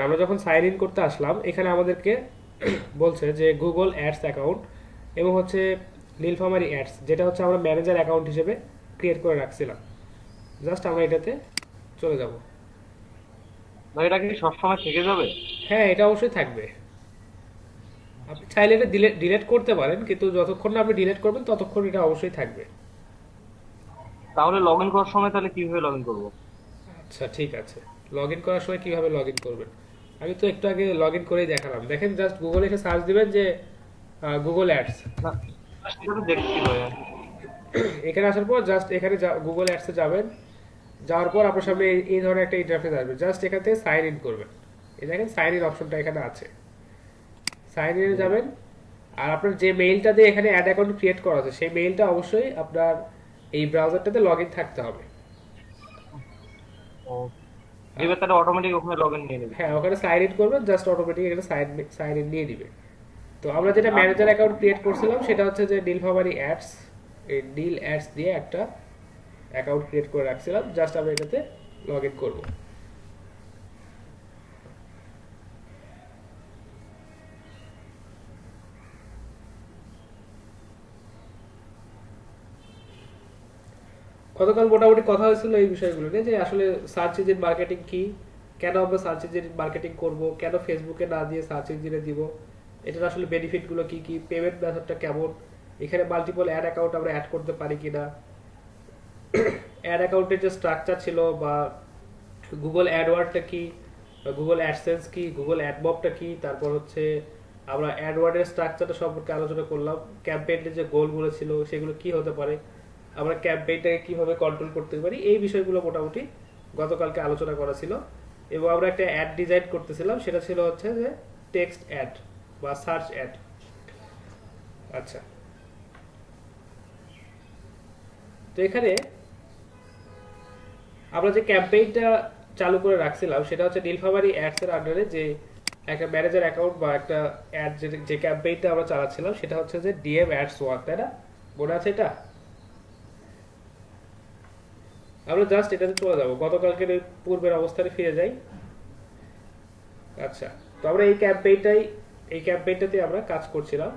আমরা যখন sign in করতে আসলাম এখানে আমাদেরকে বলছে যে গুগল অ্যাডস অ্যাকাউন্ট এবং হচ্ছে নীলফামারি অ্যাডস, যেটা হচ্ছে আমরা ম্যানেজার অ্যাকাউন্ট হিসেবে ক্রিয়েট করে রাখছিলাম। জাস্ট আমরা এটাতে চলে যাব। ভাই এটা কি সবসময় থেকে যাবে? হ্যাঁ, এটা অবশ্যই থাকবে। আপনি চাইলে এটা ডিলেট করতে পারেন, কিন্তু যতক্ষণ না আপনি ডিলেট করবেন ততক্ষণ এটা অবশ্যই থাকবে। তাহলে লগ ইন করার সময় তাহলে কিভাবে লগ ইন করবো? আচ্ছা, ঠিক আছে। লগ ইন করার সময় কিভাবে লগ ইন করবেন? আমি তো একটু আগে লগ ইন করেই দেখালাম। দেখেন, জাস্ট গুগলে এসে সার্চ দিবেন যে গুগল অ্যাডস। না, সেটা তো দেখছি ভাই। এখানে আসার পর জাস্ট এখানে গুগল অ্যাডসে যাবেন। যাওয়ার পর আপনার সামনে এই ধরনের একটা ইন্টারফেস আসবে। জাস্ট এখান থেকে সাইন ইন করবেন। এই দেখেন সাইন ইন অপশনটা এখানে আছে। সাইন ইনে যাবেন। আর আপনার যে মেইলটা দিয়ে এখানে অ্যাড অ্যাকাউন্ট ক্রিয়েট করা আছে সেই মেইলটা অবশ্যই আপনার এই ব্রাউজারটাতে লগ ইন থাকতে হবে। ও, দিবে তাহলে অটোমেটিক ওখানে লগ ইন নিয়ে নেবে। হ্যাঁ, ওখানে সাইন ইন করবেন, জাস্ট অটোমেটিক এখানে সাইন ইন নিয়ে নিবে। তো আমরা যেটা আচ্ছা। ম্যানেজার অ্যাকাউন্ট ক্রিয়েট করছিলাম সেটা হচ্ছে যে নীলফামারি অ্যাডস। এই নীল অ্যাডস দিয়ে একটা অ্যাকাউন্ট ক্রিয়েট করে রাখছিলাম। জাস্ট আমরা এটাতে লগ ইন করবো। গতকাল মোটামুটি কথা হয়েছিল এই বিষয়গুলো নিয়ে, যে আসলে সার্চ ইঞ্জিন মার্কেটিং কি, কেন আমরা সার্চ ইঞ্জিন মার্কেটিং করব, কেন ফেসবুকে না দিয়ে সার্চ ইঞ্জিনে দিব, এটার আসলে বেনিফিটগুলো কি কি, পেমেন্ট মেথডটা কেমন, এখানে মাল্টিপল অ্যাড অ্যাকাউন্ট আমরা অ্যাড করতে পারি কিনা, অ্যাড অ্যাকাউন্টের যে স্ট্রাকচার ছিল, বা গুগল অ্যাডওয়ার্ডটা কি, গুগল অ্যাডসেন্স কি, গুগল অ্যাডমবটা কি, তারপর হচ্ছে আমরা অ্যাডওয়ার্ডের স্ট্রাকচারটা সম্পর্কে আলোচনা করলাম। ক্যাম্পেইনের যে গোলগুলো ছিল সেগুলো কি হতে পারে, আমরা ক্যাম্পেইনটাকে কিভাবে কন্ট্রোল করতে পারি, এই বিষয়গুলো মোটামুটি গতকালকে আলোচনা করা ছিল। এবং আমরা একটা অ্যাড ডিজাইন করতেছিলাম, সেটা ছিল হচ্ছে যে টেক্সট অ্যাড বা সার্চ অ্যাড। আচ্ছা, তো এখানে আমরা যে ক্যাম্পেইনটা চালু করে রাখছিলাম সেটা হচ্ছে নীলফামারী অ্যাডস এর আন্ডারে যে একটা ম্যানেজার অ্যাকাউন্ট বা একটা অ্যাড, যে ক্যাম্পেইনটা আমরা চালাচ্ছিলাম সেটা হচ্ছে যে ডিএম অ্যাডস ওয়ান, তাই না? মনে আছে এটা? আমরা জাস্ট এটাতে চলে যাবো, গতকালকের ওই পূর্বের অবস্থানে ফিরে যাই। আচ্ছা, তো আমরা এই ক্যাম্পেইনটাতে আমরা কাজ করছিলাম।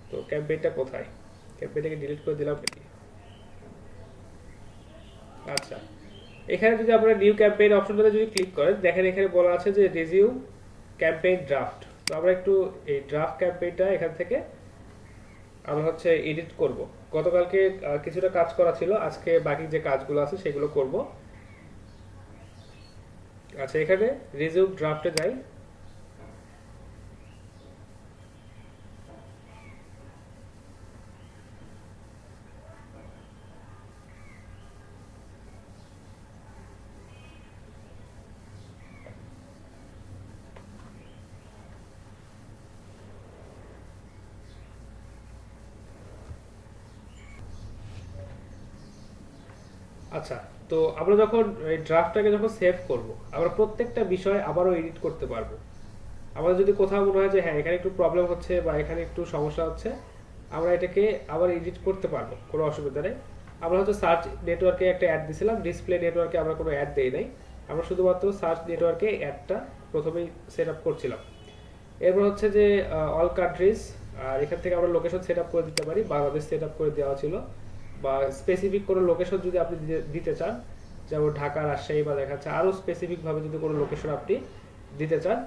তো ক্যাম্পেইনটা কোথায়? ক্যাম্পেইনটাকে ডিলিট করে দিলাম নাকি? আচ্ছা, এখানে যদি আপনারা নিউ ক্যাম্পেইন অপশনটাতে যদি ক্লিক করেন, দেখেন এখানে বলা আছে যে রিজিউম ক্যাম্পেইন ড্রাফট। তো আমরা একটু এই ড্রাফট ক্যাম্পেইনটা এখান থেকে আমরা হচ্ছে এডিট করব। গতকালকে কিছুটা কাজ করা ছিল, আজকে বাকি যে কাজগুলো আছে সেগুলো করব। আচ্ছা, এখানে রিজিউম ড্রাফটে যাই। আচ্ছা, তো আমরা যখন এই ড্রাফটটাকে যখন সেভ করব, আমরা প্রত্যেকটা বিষয় আবারও এডিট করতে পারবো। আমাদের যদি কোথাও মনে হয় যে হ্যাঁ এখানে একটু প্রবলেম হচ্ছে বা এখানে একটু সমস্যা হচ্ছে, আমরা এটাকে আবার এডিট করতে পারবো, কোনো অসুবিধা নেই। আমরা হয়তো সার্চ নেটওয়ার্কে একটা অ্যাড দিছিলাম, ডিসপ্লে নেটওয়ার্কে আমরা কোনো অ্যাড দেই নাই। আমরা শুধুমাত্র সার্চ নেটওয়ার্কে অ্যাডটা প্রথমেই সেট আপ করছিলাম। এরপর হচ্ছে যে অল কান্ট্রিজ, আর এখান থেকে আমরা লোকেশন সেট আপ করে দিতে পারি। বাংলাদেশ সেট আপ করে দেওয়া ছিল, বা স্পেসিফিক কোনো লোকেশন যদি আপনি দিতে চান, যেমন ঢাকা, রাজশাহী, বা দেখা যাচ্ছে আরও স্পেসিফিকভাবে যদি কোনো লোকেশন আপনি দিতে চান,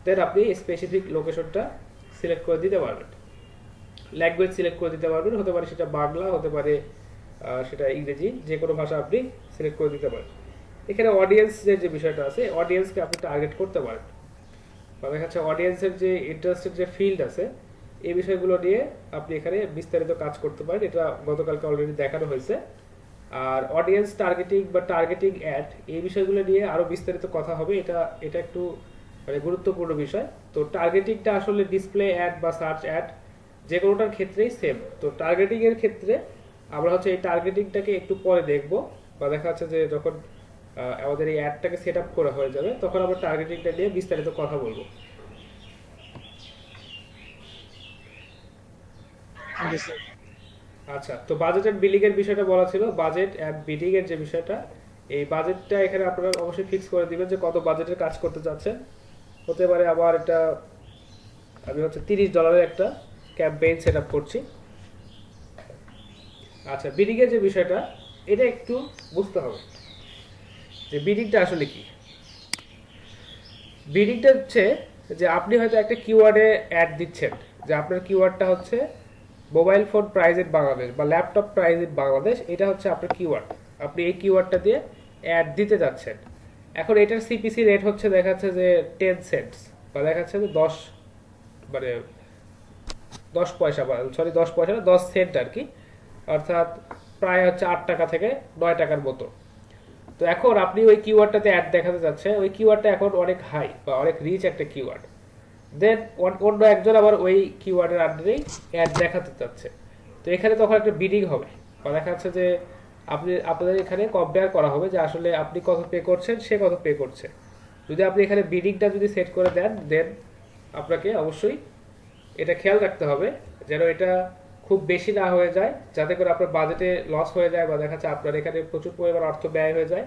দেন আপনি স্পেসিফিক লোকেশনটা সিলেক্ট করে দিতে পারবেন। ল্যাঙ্গুয়েজ সিলেক্ট করে দিতে পারবেন, হতে পারে সেটা বাংলা, হতে পারে সেটা ইংরেজি, যে কোনো ভাষা আপনি সিলেক্ট করে দিতে পারেন। এখানে অডিয়েন্সের যে বিষয়টা আছে, অডিয়েন্সকে আপনি টার্গেট করতে পারেন, বা দেখা যাচ্ছে অডিয়েন্সের যে ইন্টারেস্টেড যে ফিল্ড আছে এই বিষয়গুলো নিয়ে আপনি এখানে বিস্তারিত কাজ করতে পারেন। এটা গতকালকে অলরেডি দেখানো হয়েছে। আর অডিয়েন্স টার্গেটিং বা টার্গেটিং অ্যাড, এই বিষয়গুলো নিয়ে আরো বিস্তারিত কথা হবে। এটা এটা একটু মানে গুরুত্বপূর্ণ বিষয়। তো টার্গেটিংটা আসলে ডিসপ্লে অ্যাড বা সার্চ অ্যাড যে কোনোটার ক্ষেত্রেই সেম। তো টার্গেটিং এর ক্ষেত্রে আমরা হচ্ছে এই টার্গেটিংটাকে একটু পরে দেখব, বা দেখা যাচ্ছে যে যখন আমাদের এই অ্যাডটাকে সেট আপ করা হয়ে যাবে তখন আমরা টার্গেটিংটা নিয়ে বিস্তারিত কথা বলবো। জি স্যার। আচ্ছা, তো বাজেট এন্ড বিলিং এর বিষয়টা বলা ছিল। বাজেট এন্ড বিলিং এর যে বিষয়টা, এই বাজেটটা এখানে আপনারা অবশ্যই ফিক্স করে দিবেন যে কত বাজেটের কাজ করতে চাচ্ছেন। হতে পারে আবার এটা আমি হচ্ছে $30 একটা ক্যাম্পেইন সেট আপ করছি। আচ্ছা, বিডিং এর যে বিষয়টা, এটা একটু বুঝতে হবে যে বিডিংটা আসলে কি। বিডিংটা হচ্ছে যে আপনি হয়তো একটা কিওয়ার্ডে অ্যাড দিচ্ছেন, যে আপনার কিওয়ার্ডটা হচ্ছে mobile phone price in Bangladesh বা ল্যাপটপ প্রাইস ইন বাংলাদেশ, এটা হচ্ছে আপনার কিওয়ার্ড। আপনি এই কিওয়ার্ডটা দিয়ে অ্যাড দিতে যাচ্ছেন। এখন এটার সিপিসি রেট হচ্ছে দেখাচ্ছে যে 10 সেন্টস, বা দেখাচ্ছে যে 10 মানে 10 পয়সা, বা সরি 10 পয়সা না, 10 সেন্ট আর কি, অর্থাৎ প্রায় হচ্ছে 8 টাকা থেকে 9 টাকার মতো। তো এখন আপনি ওই কিওয়ার্ডটাতে অ্যাড দেখাতে যাচ্ছে, ওই কিওয়ার্ডটা এখন অনেক হাই বা অনেক রিচ একটা কিওয়ার্ড। দেন অন্য একজন আবার ওই কিওয়ার্ডের আন্ডারেই অ্যাড দেখাতে চাচ্ছে। তো এখানে তখন একটা বিডিং হবে, বা দেখা যাচ্ছে যে আপনাদের এখানে কম্পেয়ার করা হবে যে আসলে আপনি কত পে করছেন, সে কত পে করছে। যদি আপনি এখানে বিডিংটা যদি সেট করে দেন, দেন আপনাকে অবশ্যই এটা খেয়াল রাখতে হবে যেন এটা খুব বেশি না হয়ে যায়, যাতে করে আপনার বাজেটে লস হয়ে যায় বা দেখা যাচ্ছে আপনার এখানে প্রচুর পরিমাণ অর্থ ব্যয় হয়ে যায়।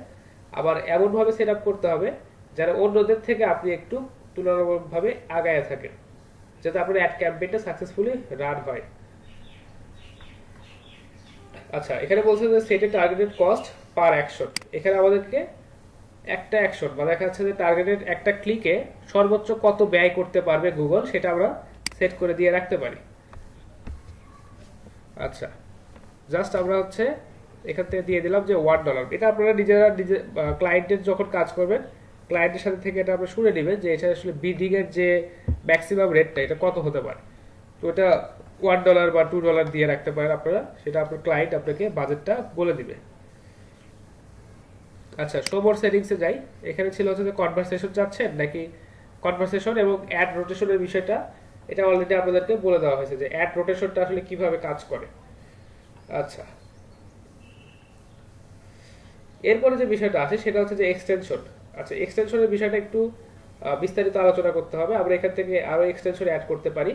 আবার এমনভাবে সেট আপ করতে হবে যেন অন্যদের থেকে আপনি একটু তুলনামূলকভাবে আগায় থাকেন, যাতে আপনার অ্যাড ক্যাম্পেইনটা সাকসেসফুলি রান হয়। আচ্ছা, এখানে বলছে যে সেট এ টার্গেটেড কস্ট পার অ্যাকশন। এখানে আমাদেরকে একটা অ্যাকশন বা দেখা যাচ্ছে যে টার্গেটেড একটা ক্লিকে সর্বোচ্চ কত ব্যয় করতে পারবে গুগল, সেটা আমরা সেট করে দিয়ে রাখতে পারি। আচ্ছা, জাস্ট আমরা হচ্ছে এখান থেকে দিয়ে দিলাম যে $1। এটা আপনারা নিজেরা ক্লায়েন্টের যখন কাজ করবেন, ক্লায়েন্টের সাথে থেকে এটা আপনারা শুনে নেবেন যে এটা আসলে বিডিং এর যে ম্যাক্সিমাম রেটটা এটা কত হতে পারে। তো এটা $1 বা $2 দিয়ে রাখতে পারেন আপনারা, সেটা আপনার ক্লায়েন্ট আপনাকে বাজেটটা বলে দিবে। আচ্ছা, শো মোর সেটিংসে যাই। এখানে ছিল হচ্ছে যে কনভারসেশন চাচ্ছেন নাকি কনভারসেশন এবং অ্যাড রোটেশনের বিষয়টা, এটা অলরেডি আপনাদেরকে বলে দেওয়া হয়েছে যে অ্যাড রোটেশনটা আসলে কিভাবে কাজ করে। আচ্ছা, এরপরে যে বিষয়টা আছে সেটা হচ্ছে যে এক্সটেনশন। আচ্ছা, এক্সটেনশনের বিষয়টা একটু বিস্তারিত আলোচনা করতে হবে। আমরা এখান থেকে আরো এক্সটেনশন অ্যাড করতে পারি।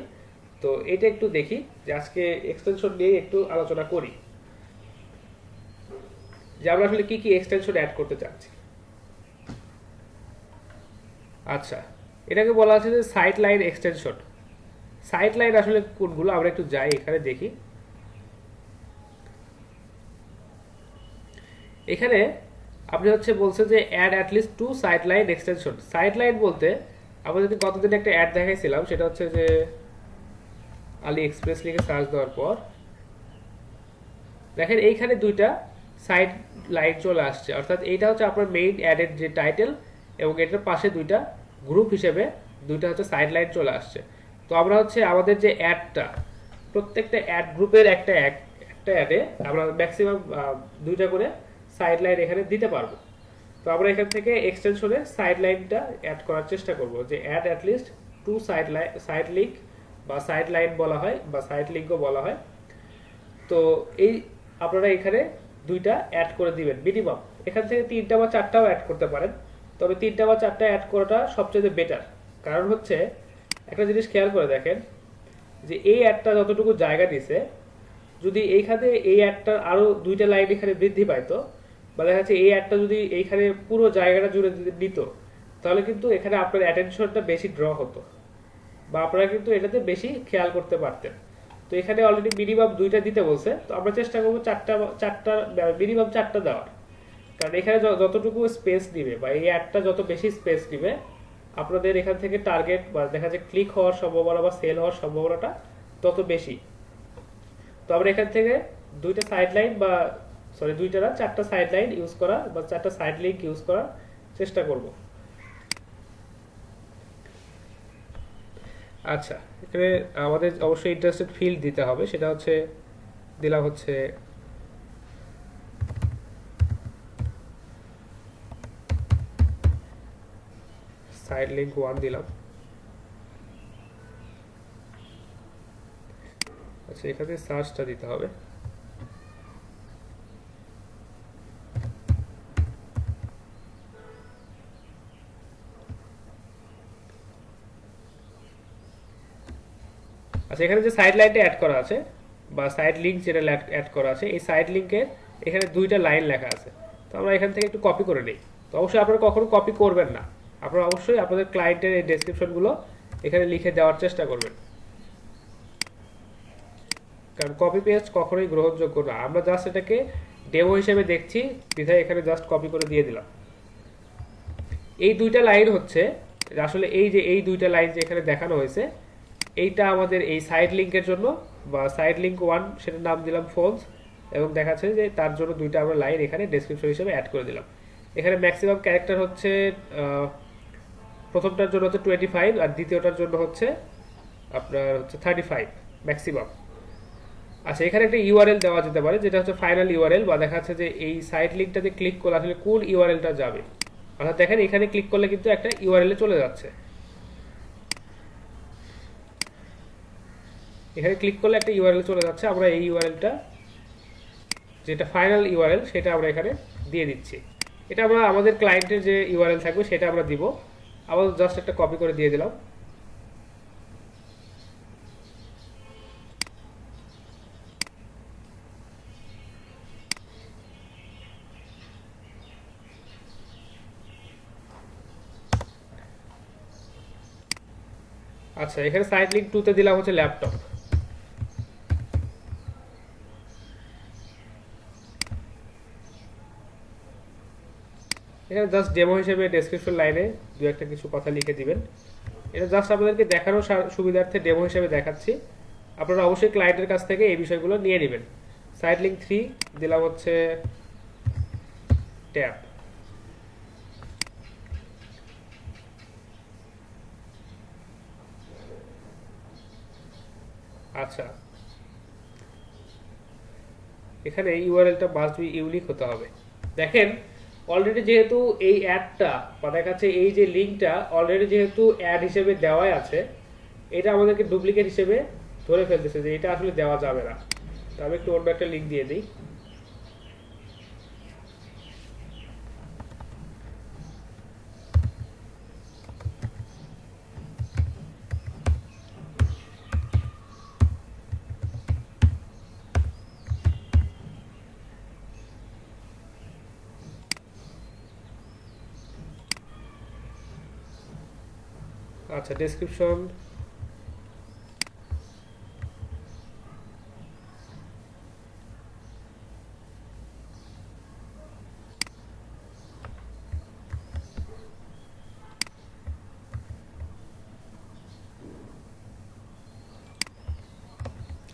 তো এটা একটু দেখি যে আজকে এক্সটেনশন নিয়ে একটু আলোচনা করি, যে আমরা আসলে কি কি এক্সটেনশন অ্যাড করতে চাচ্ছি। আচ্ছা, এটাকে বলা আছে যে site line extension. Site line আসলে কোনগুলো আমরা একটু যাই, এখানে দেখি। এখানে আপনি হচ্ছে বলছে যে add at least 2 site line extension. Site line বলতে আমরা যদি গতদিন একটা অ্যাড দেখাইছিলাম, সেটা হচ্ছে যে আলি এক্সপ্রেস লিখে সার্চ দেওয়ার পর দেখেন এইখানে দুইটা সাইড লাইন চলে আসছে, অর্থাৎ এইটা হচ্ছে আপনার মেইন অ্যাডের যে টাইটেল, এবং এটার পাশে দুইটা গ্রুপ হিসেবে দুইটা হচ্ছে সাইড লাইন চলে আসছে। তো আমরা হচ্ছে আমাদের যে অ্যাডটা, প্রত্যেকটা অ্যাড গ্রুপের একটা অ্যাডে আমরা ম্যাক্সিমাম দুইটা করে সাইড লাইন এখানে দিতে পারবো। তো আমরা এখান থেকে এক্সটেনশনের সাইড লাইনটা অ্যাড করার চেষ্টা করব, যে অ্যাড অ্যাটলিস্ট 2 সাইড লিঙ্ক বা সাইড লাইন বলা হয় বা সাইড লিঙ্কও বলা হয়। তো এই আপনারা এখানে দুইটা অ্যাড করে দিবেন মিনিমাম। এখান থেকে 3টা বা 4টাও অ্যাড করতে পারেন, তবে 3টা বা 4টা অ্যাড করাটা সবচেয়ে বেটার। কারণ হচ্ছে একটা জিনিস খেয়াল করে দেখেন যে এই অ্যাডটা যতটুকু জায়গা দিছে, যদি এইখানে এই অ্যাডটার আরো 2টা লাইন এখানে বৃদ্ধি পাইতো, বা দেখা যাচ্ছে এই অ্যাডটা যদি এইখানে পুরো জায়গাটা জুড়ে নিত, তাহলে কিন্তু এখানে আপনার অ্যাটেনশনটা বেশি ড্র হতো, বা আপনারা কিন্তু এটাতে বেশি খেয়াল করতে পারতেন। তো এখানে অলরেডি মিনিমাম 2টা দিতে বলছে, তো আমরা চেষ্টা করবো চারটা মিনিমাম 4টা দেওয়ার। কারণ এখানে যতটুকু স্পেস দিবে বা এই অ্যাডটা যত বেশি স্পেস দিবে, আপনাদের এখান থেকে টার্গেট বা দেখা যায় ক্লিক হওয়ার সম্ভাবনা বা সেল হওয়ার সম্ভাবনাটা তত বেশি। তো আমরা এখান থেকে 2টা সাইড লাইন বা সরি 2টা না 4টা সাইড লাইন ইউজ করা বা 4টা সাইড লিঙ্ক ইউজ করার চেষ্টা করব। আচ্ছা, এখানে আমাদের অবশ্যই ইন্টারেস্টেড ফিল্ড দিতে হবে, সেটা হচ্ছে দিলাম হচ্ছে সাইড লিঙ্ক 1 দিলাম। আচ্ছা, এখানে সার্চটা দিতে হবে। আচ্ছা, এখানে যে সাইড লাইনটা অ্যাড করা আছে বা সাইড লিঙ্ক যেটা অ্যাড করা আছে, এই সাইড লিঙ্কের এখানে 2টা লাইন লেখা আছে। তো আমরা এখান থেকে একটু কপি করে নিই। তো অবশ্যই আপনারা কখনো কপি করবেন না, আপনারা অবশ্যই আপনাদের ক্লায়েন্টের এই ডেসক্রিপশনগুলো এখানে লিখে দেওয়ার চেষ্টা করবেন, কারণ কপি পেস্ট কখনোই গ্রহণযোগ্য না। আমরা জাস্ট এটাকে ডেমো হিসেবে দেখছি, বিধায় এখানে জাস্ট কপি করে দিয়ে দিলাম। এই দুইটা লাইন হচ্ছে আসলে এই দুইটা লাইন যে এখানে দেখানো হয়েছে, এইটা আমাদের এই সাইড লিঙ্কের জন্য, বা সাইড লিঙ্ক 1 সেটার নাম দিলাম ফোনস, এবং দেখাচ্ছে যে তার জন্য দুইটা আমরা লাইন এখানে ডেসক্রিপশন হিসেবে অ্যাড করে দিলাম। এখানে ম্যাক্সিমাম ক্যারেক্টার হচ্ছে প্রথমটার জন্য হচ্ছে 25, আর দ্বিতীয়টার জন্য হচ্ছে আপনার হচ্ছে 35 ম্যাক্সিমাম। আচ্ছা, এখানে একটা ইউআরএল দেওয়া যেতে পারে, যেটা হচ্ছে ফাইনাল ইউআরএল, বা দেখা যাচ্ছে যে এই সাইট লিঙ্কটাতে ক্লিক করলে আসলে কোন ইউআরএলটা যাবে। অর্থাৎ দেখেন এখানে ক্লিক করলে কিন্তু একটা ইউআরএল এ চলে যাচ্ছে, এখানে ক্লিক করলে একটা ইউআরএল চলে যাচ্ছে। আমরা এই ইউআরএলটা, যেটা ফাইনাল ইউআরএল, সেটা আমরা এখানে দিয়ে দিচ্ছি। এটা আমরা আমাদের ক্লায়েন্টের যে ইউআরএল থাকবে সেটা আমরা দিব। আবার জাস্ট একটা কপি করে দিয়ে দিলাম। আচ্ছা, এখানে সাইট লিঙ্ক 2 তে দিলাম হচ্ছে ল্যাপটপ। এখানে জাস্ট ডেমো হিসেবে ডেসক্রিপশন লাইনে দু একটা কিছু কথা লিখে দিবেন। এটা জাস্ট আপনাদেরকে দেখানোর সুবিধার্থে ডেমো হিসেবে দেখাচ্ছি। আপনারা অবশ্যই ক্লায়েন্টের কাছ থেকে এই বিষয়গুলো নিয়ে নেবেন। সাইট লিঙ্ক 3 দিলাম হচ্ছে ট্যাব। আচ্ছা, এখানে ইউআরএলটা মাস্ট বি ইউনিক হতে হবে। দেখেন অলরেডি যেহেতু এই অ্যাডটা, বা দেখা যাচ্ছে এই যে লিঙ্কটা অলরেডি যেহেতু অ্যাড হিসেবে দেওয়াই আছে, এটা আমাদেরকে ডুপ্লিকেট হিসেবে ধরে ফেলতেছে যে এটা আসলে দেওয়া যাবে না। তো আমি একটু অন্য একটা লিঙ্ক দিয়ে দিই। আচ্ছা, ডেসক্রিপশন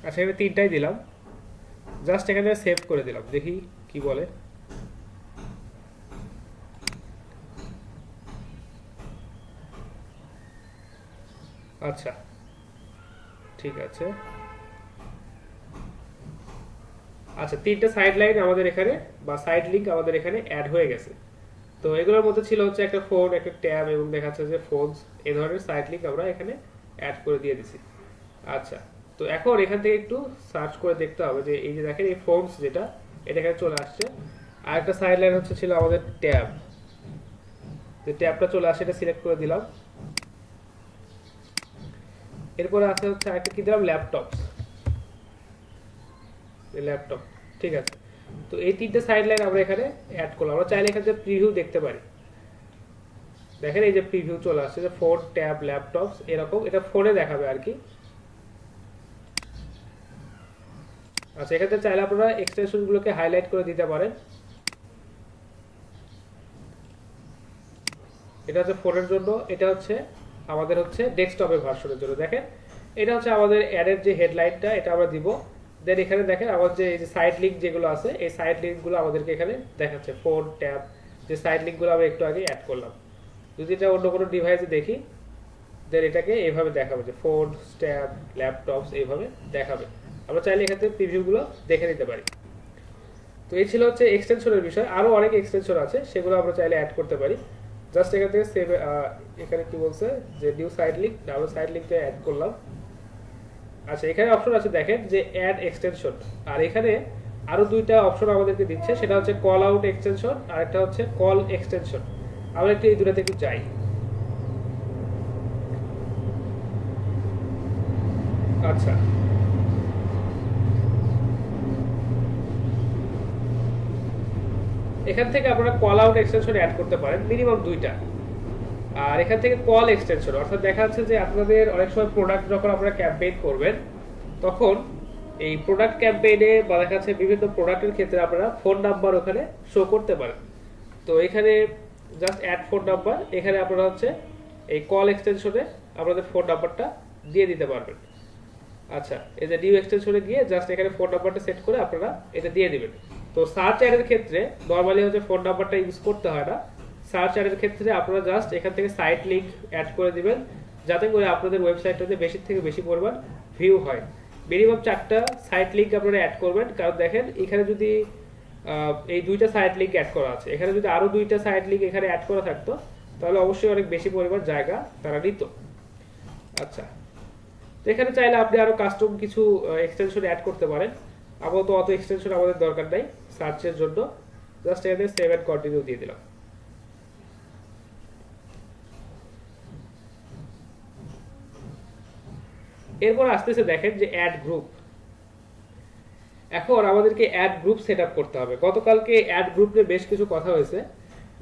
আচ্ছা, এখানে 3টাই দিলাম। জাস্ট এখানে সেভ করে দিলাম, দেখি কি বলে। আচ্ছা, ঠিক আছে। আচ্ছা, 3টা সাইড লাইন আমাদের এখানে, বা সাইড লিংক আমাদের এখানে অ্যাড হয়ে গেছে। তো এগুলোর মধ্যে ছিল হচ্ছে একটা ফোন, একটা ট্যাব, এবং দেখা যাচ্ছে যে ফোনস, এই ধরনের সাইড লিংক আমরা এখানে অ্যাড করে দিয়ে দিছি। আচ্ছা, তো এখন এখান থেকে একটু সার্চ করে দেখতে হবে যে এই যে দেখেন এই ফোনস যেটা, এটা এখানে চলে আসছে। আর একটা সাইড লাইন হচ্ছে ছিল আমাদের ট্যাব, যে ট্যাবটা চলে আসে, এটা সিলেক্ট করে দিলাম। এরপরে আছে হচ্ছে আরেকটা কি দিলাম, ল্যাপটপস, ল্যাপটপ। ঠিক আছে, তো এই 3টে সাইড লাইন আমরা এখানে অ্যাড করলাম। আমরা চাইলে এখানে প্রিভিউ দেখতে পারি। দেখেন এই যে প্রিভিউ চলে আসছে, যে ফোন, ট্যাব, ল্যাপটপস, এরকম। এটা ফোনে দেখাবে আর কি। আচ্ছা, এখানে চাইলে আপনারা এক্সটেনশন গুলোকে হাইলাইট করে দিতে পারেন। এটা হচ্ছে ফোনের জন্য, এটা হচ্ছে আমাদের হচ্ছে ডেস্কটপের ভার্সনের জন্য। দেখেন এটা হচ্ছে আমাদের অ্যাডের যে হেডলাইনটা, এটা আমরা দিব। দেন এখানে দেখেন আমার যে এই যে সাইড লিঙ্ক যেগুলো আছে, এই সাইড লিঙ্কগুলো আমাদেরকে এখানে দেখাচ্ছে। ফোন, ট্যাব, যে সাইড লিঙ্কগুলো আমরা একটু আগে অ্যাড করলাম। যদি এটা অন্য কোনো ডিভাইসে দেখি, দেন এটাকে এইভাবে দেখাবে, যে ফোন, ট্যাব, ল্যাপটপস, এইভাবে দেখাবে। আমরা চাইলে এখান থেকে প্রিভিউগুলো দেখে নিতে পারি। তো এই ছিল হচ্ছে এক্সটেনশনের বিষয়। আরো অনেক এক্সটেনশন আছে, সেগুলো আমরা চাইলে অ্যাড করতে পারি। জাস্ট এখান থেকে সেভ, এখানে কি বলছে যে নিউ সাইড লিঙ্ক, আমরা সাইড লিঙ্কটা অ্যাড করলাম। আচ্ছা, এখানে অপশন আছে দেখেন যে অ্যাড এক্সটেনশন, আর এখানে আরো দুইটা অপশন আমাদেরকে দিচ্ছে, সেটা হচ্ছে কল আউট এক্সটেনশন, আর একটা হচ্ছে কল এক্সটেনশন। আমরা একটু এই দুটাতে একটু যাই। আচ্ছা, এখান থেকে আপনারা কল আউট এক্সটেনশন অ্যাড করতে পারেন, মিনিমাম 2টা। আর এখান থেকে কল এক্সটেনশন, অর্থাৎ দেখা যাচ্ছে যে আপনাদের অনেক সময় প্রোডাক্ট যখন আপনারা ক্যাম্পেইন করবেন তখন এই প্রোডাক্ট ক্যাম্পেইনে বা দেখা যাচ্ছে বিভিন্ন প্রোডাক্টের ক্ষেত্রে আপনারা ফোন নাম্বার ওখানে শো করতে পারেন। তো এখানে জাস্ট অ্যাড ফোন নাম্বার, এখানে আপনারা হচ্ছে এই কল এক্সটেনশনে আপনাদের ফোন নাম্বারটা দিয়ে দিতে পারবেন। আচ্ছা, এই যে নিউ এক্সটেনশনে গিয়ে জাস্ট এখানে ফোন নাম্বারটা সেট করে আপনারা এটা দিয়ে দিবেন। তো সার্চ অ্যাডের ক্ষেত্রে নরমালি হচ্ছে ফোন নাম্বারটা ইউজ করতে হয় না। সার্চ অ্যাডের ক্ষেত্রে আপনারা জাস্ট এখান থেকে সাইট লিংক অ্যাড করে দিবেন, যাতে করে আপনাদের ওয়েবসাইটটাতে বেশি থেকে বেশি পরিমাণ ভিউ হয়। মিনিমাম 4টা সাইট লিংক আপনারা অ্যাড করবেন, কারণ দেখেন এখানে যদি এই 2টা সাইট লিংক অ্যাড করা আছে, এখানে যদি আরো 2টা সাইট লিংক এখানে অ্যাড করা থাকতো তাহলে অবশ্যই অনেক বেশি পরিমাণ জায়গা তারা নিত। আচ্ছা, তো এখানে চাইলে আপনি আরো কাস্টম কিছু এক্সটেনশন অ্যাড করতে পারেন। আপাতত অত এক্সটেনশন আমাদের দরকার নাই সার্চের জন্য। জাস্ট এখানে সেভ এন্ড কন্টিনিউ দিয়ে দিলাম। এরপর আসতেছে দেখেন যে অ্যাড গ্রুপ। এখন আমাদেরকে অ্যাড গ্রুপ সেট আপ করতে হবে। গতকালকে অ্যাড গ্রুপ নিয়ে বেশ কিছু কথা হয়েছে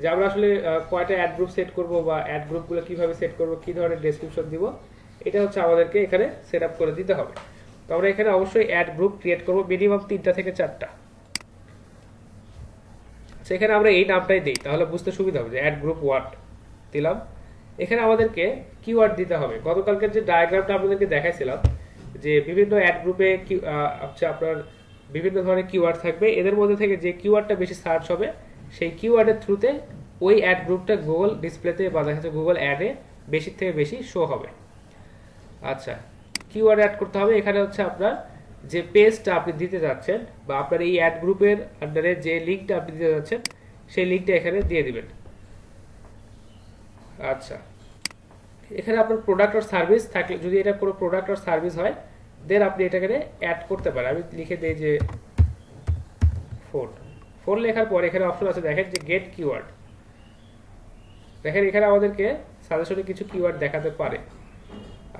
যে আমরা আসলে কয়টা অ্যাড গ্রুপ সেট করব বা অ্যাড গ্রুপগুলো কিভাবে সেট করব, কি ধরনের ডেসক্রিপশন দিব, এটা হচ্ছে আমাদেরকে এখানে সেট আপ করে দিতে হবে। তো আমরা এখানে অবশ্যই অ্যাড গ্রুপ ক্রিয়েট করব, মিনিমাম 3টা থেকে 4টা। সেখানে আমরা এই নামটাই দিই, তাহলে বুঝতে সুবিধা হবে যে অ্যাড গ্রুপ ওয়ার্ড দিলাম। এখানে আমাদেরকে কিওয়ার্ড দিতে হবে। গতকালকের যে ডায়াগ্রামটা আপনাদেরকে দেখাইছিলাম যে বিভিন্ন অ্যাড গ্রুপে হচ্ছে আপনার বিভিন্ন ধরনের কিওয়ার্ড থাকবে, এদের মধ্যে থেকে যে কিওয়ার্ডটা বেশি সার্চ হবে সেই কিওয়ার্ডের থ্রুতে ওই অ্যাড গ্রুপটা গুগল ডিসপ্লেতে বা দেখা যাচ্ছে গুগল অ্যাডে বেশি থেকে বেশি শো হবে। আচ্ছা, কিওয়ার্ড অ্যাড করতে হবে। এখানে হচ্ছে আপনার যে পেজটা আপনি দিতে যাচ্ছেন বা আপনার এই অ্যাড গ্রুপের আন্ডারে যে লিঙ্কটা আপনি দিতে যাচ্ছেন সেই লিঙ্কটা এখানে দিয়ে দিবেন। আচ্ছা, এখানে আপনার প্রোডাক্ট আর সার্ভিস থাকলে, যদি এটা কোনো প্রোডাক্ট আর সার্ভিস হয় দেন আপনি এটাকে অ্যাড করতে পারেন। আমি লিখে দিই যে ফোন। ফোন লেখার পর এখানে অপশন আছে দেখেন যে গেট কিওয়ার্ড। দেখেন এখানে আমাদেরকে সাজেশনে কিছু কিওয়ার্ড দেখাতে পারে।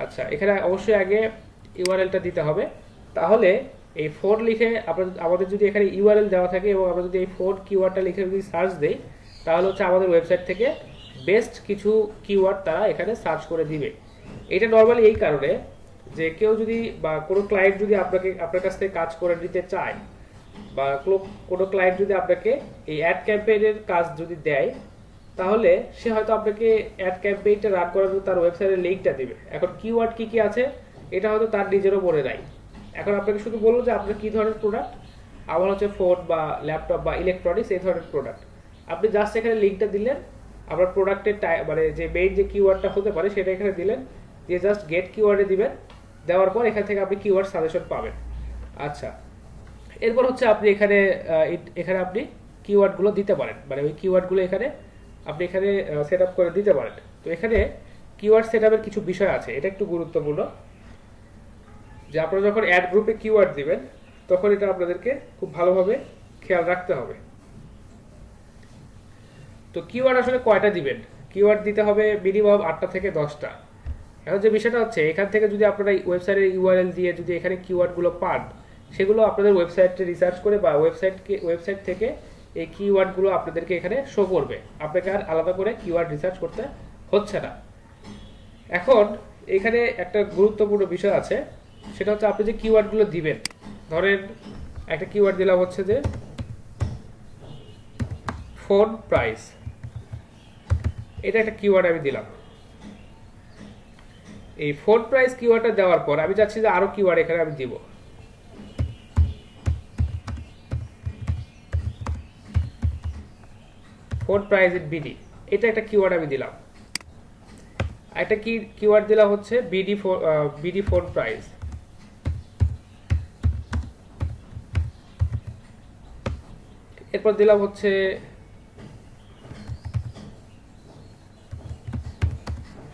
আচ্ছা, এখানে অবশ্যই আগে ইউআরএলটা দিতে হবে। তাহলে এই ফোন লিখে আমাদের যদি এখানে ইউআরএল দেওয়া থাকে এবং আমরা যদি এই ফোন কিওয়ার্ডটা লিখে যদি সার্চ দেই তাহলে হচ্ছে আমাদের ওয়েবসাইট থেকে বেস্ট কিছু কিওয়ার্ড তারা এখানে সার্চ করে দিবে। এটা নর্মালি এই কারণে যে কেউ যদি বা কোনো ক্লায়েন্ট যদি আপনার কাছ থেকে কাজ করে নিতে চায় বা কোনো ক্লায়েন্ট যদি আপনাকে এই অ্যাড ক্যাম্পেইনের কাজ যদি দেয় তাহলে সে হয়তো আপনাকে অ্যাড ক্যাম্পেইনটা রান করার জন্য তার ওয়েবসাইটের লিঙ্কটা দিবে। এখন কিওয়ার্ড কি কি আছে এটা হয়তো তার নিজেরও মনে নাই। এখন আপনাকে শুধু বলবো যে আপনার কি ধরনের প্রোডাক্ট, আমার হচ্ছে ফোন বা ল্যাপটপ বা ইলেকট্রনিক্স এই ধরনের প্রোডাক্ট। আপনি জাস্ট এখানে লিঙ্কটা দিলেন, আপনার প্রোডাক্টের মানে যে মেইন যে কিওয়ার্ডটা হতে পারে সেটা এখানে দিলেন, দিয়ে জাস্ট গেট কিওয়ার্ডে দিবেন। দেওয়ার পর এখান থেকে আপনি কিওয়ার্ড সাজেশন পাবেন। আচ্ছা, এরপর হচ্ছে আপনি এখানে আপনি কিওয়ার্ডগুলো দিতে পারেন, মানে ওই কিওয়ার্ডগুলো এখানে আপনি এখানে সেট আপ করে দিতে পারেন। তো এখানে কিওয়ার্ড সেট আপের কিছু বিষয় আছে, এটা একটু গুরুত্বপূর্ণ যে আপনারা যখন অ্যাড গ্রুপে কিওয়ার্ড দিবেন তখন এটা আপনাদেরকে খুব ভালোভাবে খেয়াল রাখতে হবে। তো কিওয়ার্ড আসলে কয়টা দিবেন? কিওয়ার্ড দিতে হবে মিনিমাম 8টা থেকে 10টা। এখন যে বিষয়টা হচ্ছে এখান থেকে যদি আপনারা ওয়েবসাইটের ইউআরএল দিয়ে যদি এখানে কিওয়ার্ডগুলো পান সেগুলো আপনাদের ওয়েবসাইটে রিসার্চ করে বা ওয়েবসাইট থেকে এই কিওয়ার্ডগুলো আপনাদেরকে এখানে শো করবে। আপনাকে আর আলাদা করে কিওয়ার্ড রিসার্চ করতে হচ্ছে না। এখন এখানে একটা গুরুত্বপূর্ণ বিষয় আছে, সেটা হচ্ছে আপনি যে কিওয়ার্ডগুলো দিবেন, ধরেন একটা কিওয়ার্ড দিলাম হচ্ছে যে ফোন প্রাইস, এটা একটা কিওয়ার্ড আমি দিলাম। এই ফোন প্রাইস কিওয়ার্ডটা দেওয়ার পর আমি চাচ্ছি যে আরো কিওয়ার্ড এখানে আমি দিব। ফোন প্রাইস ইন বিডি, এটা একটা কিওয়ার্ড আমি দিলাম। একটা কিওয়ার্ড দিলাম হচ্ছে বিডি ফোন প্রাইস। এরপর দিলাম হচ্ছে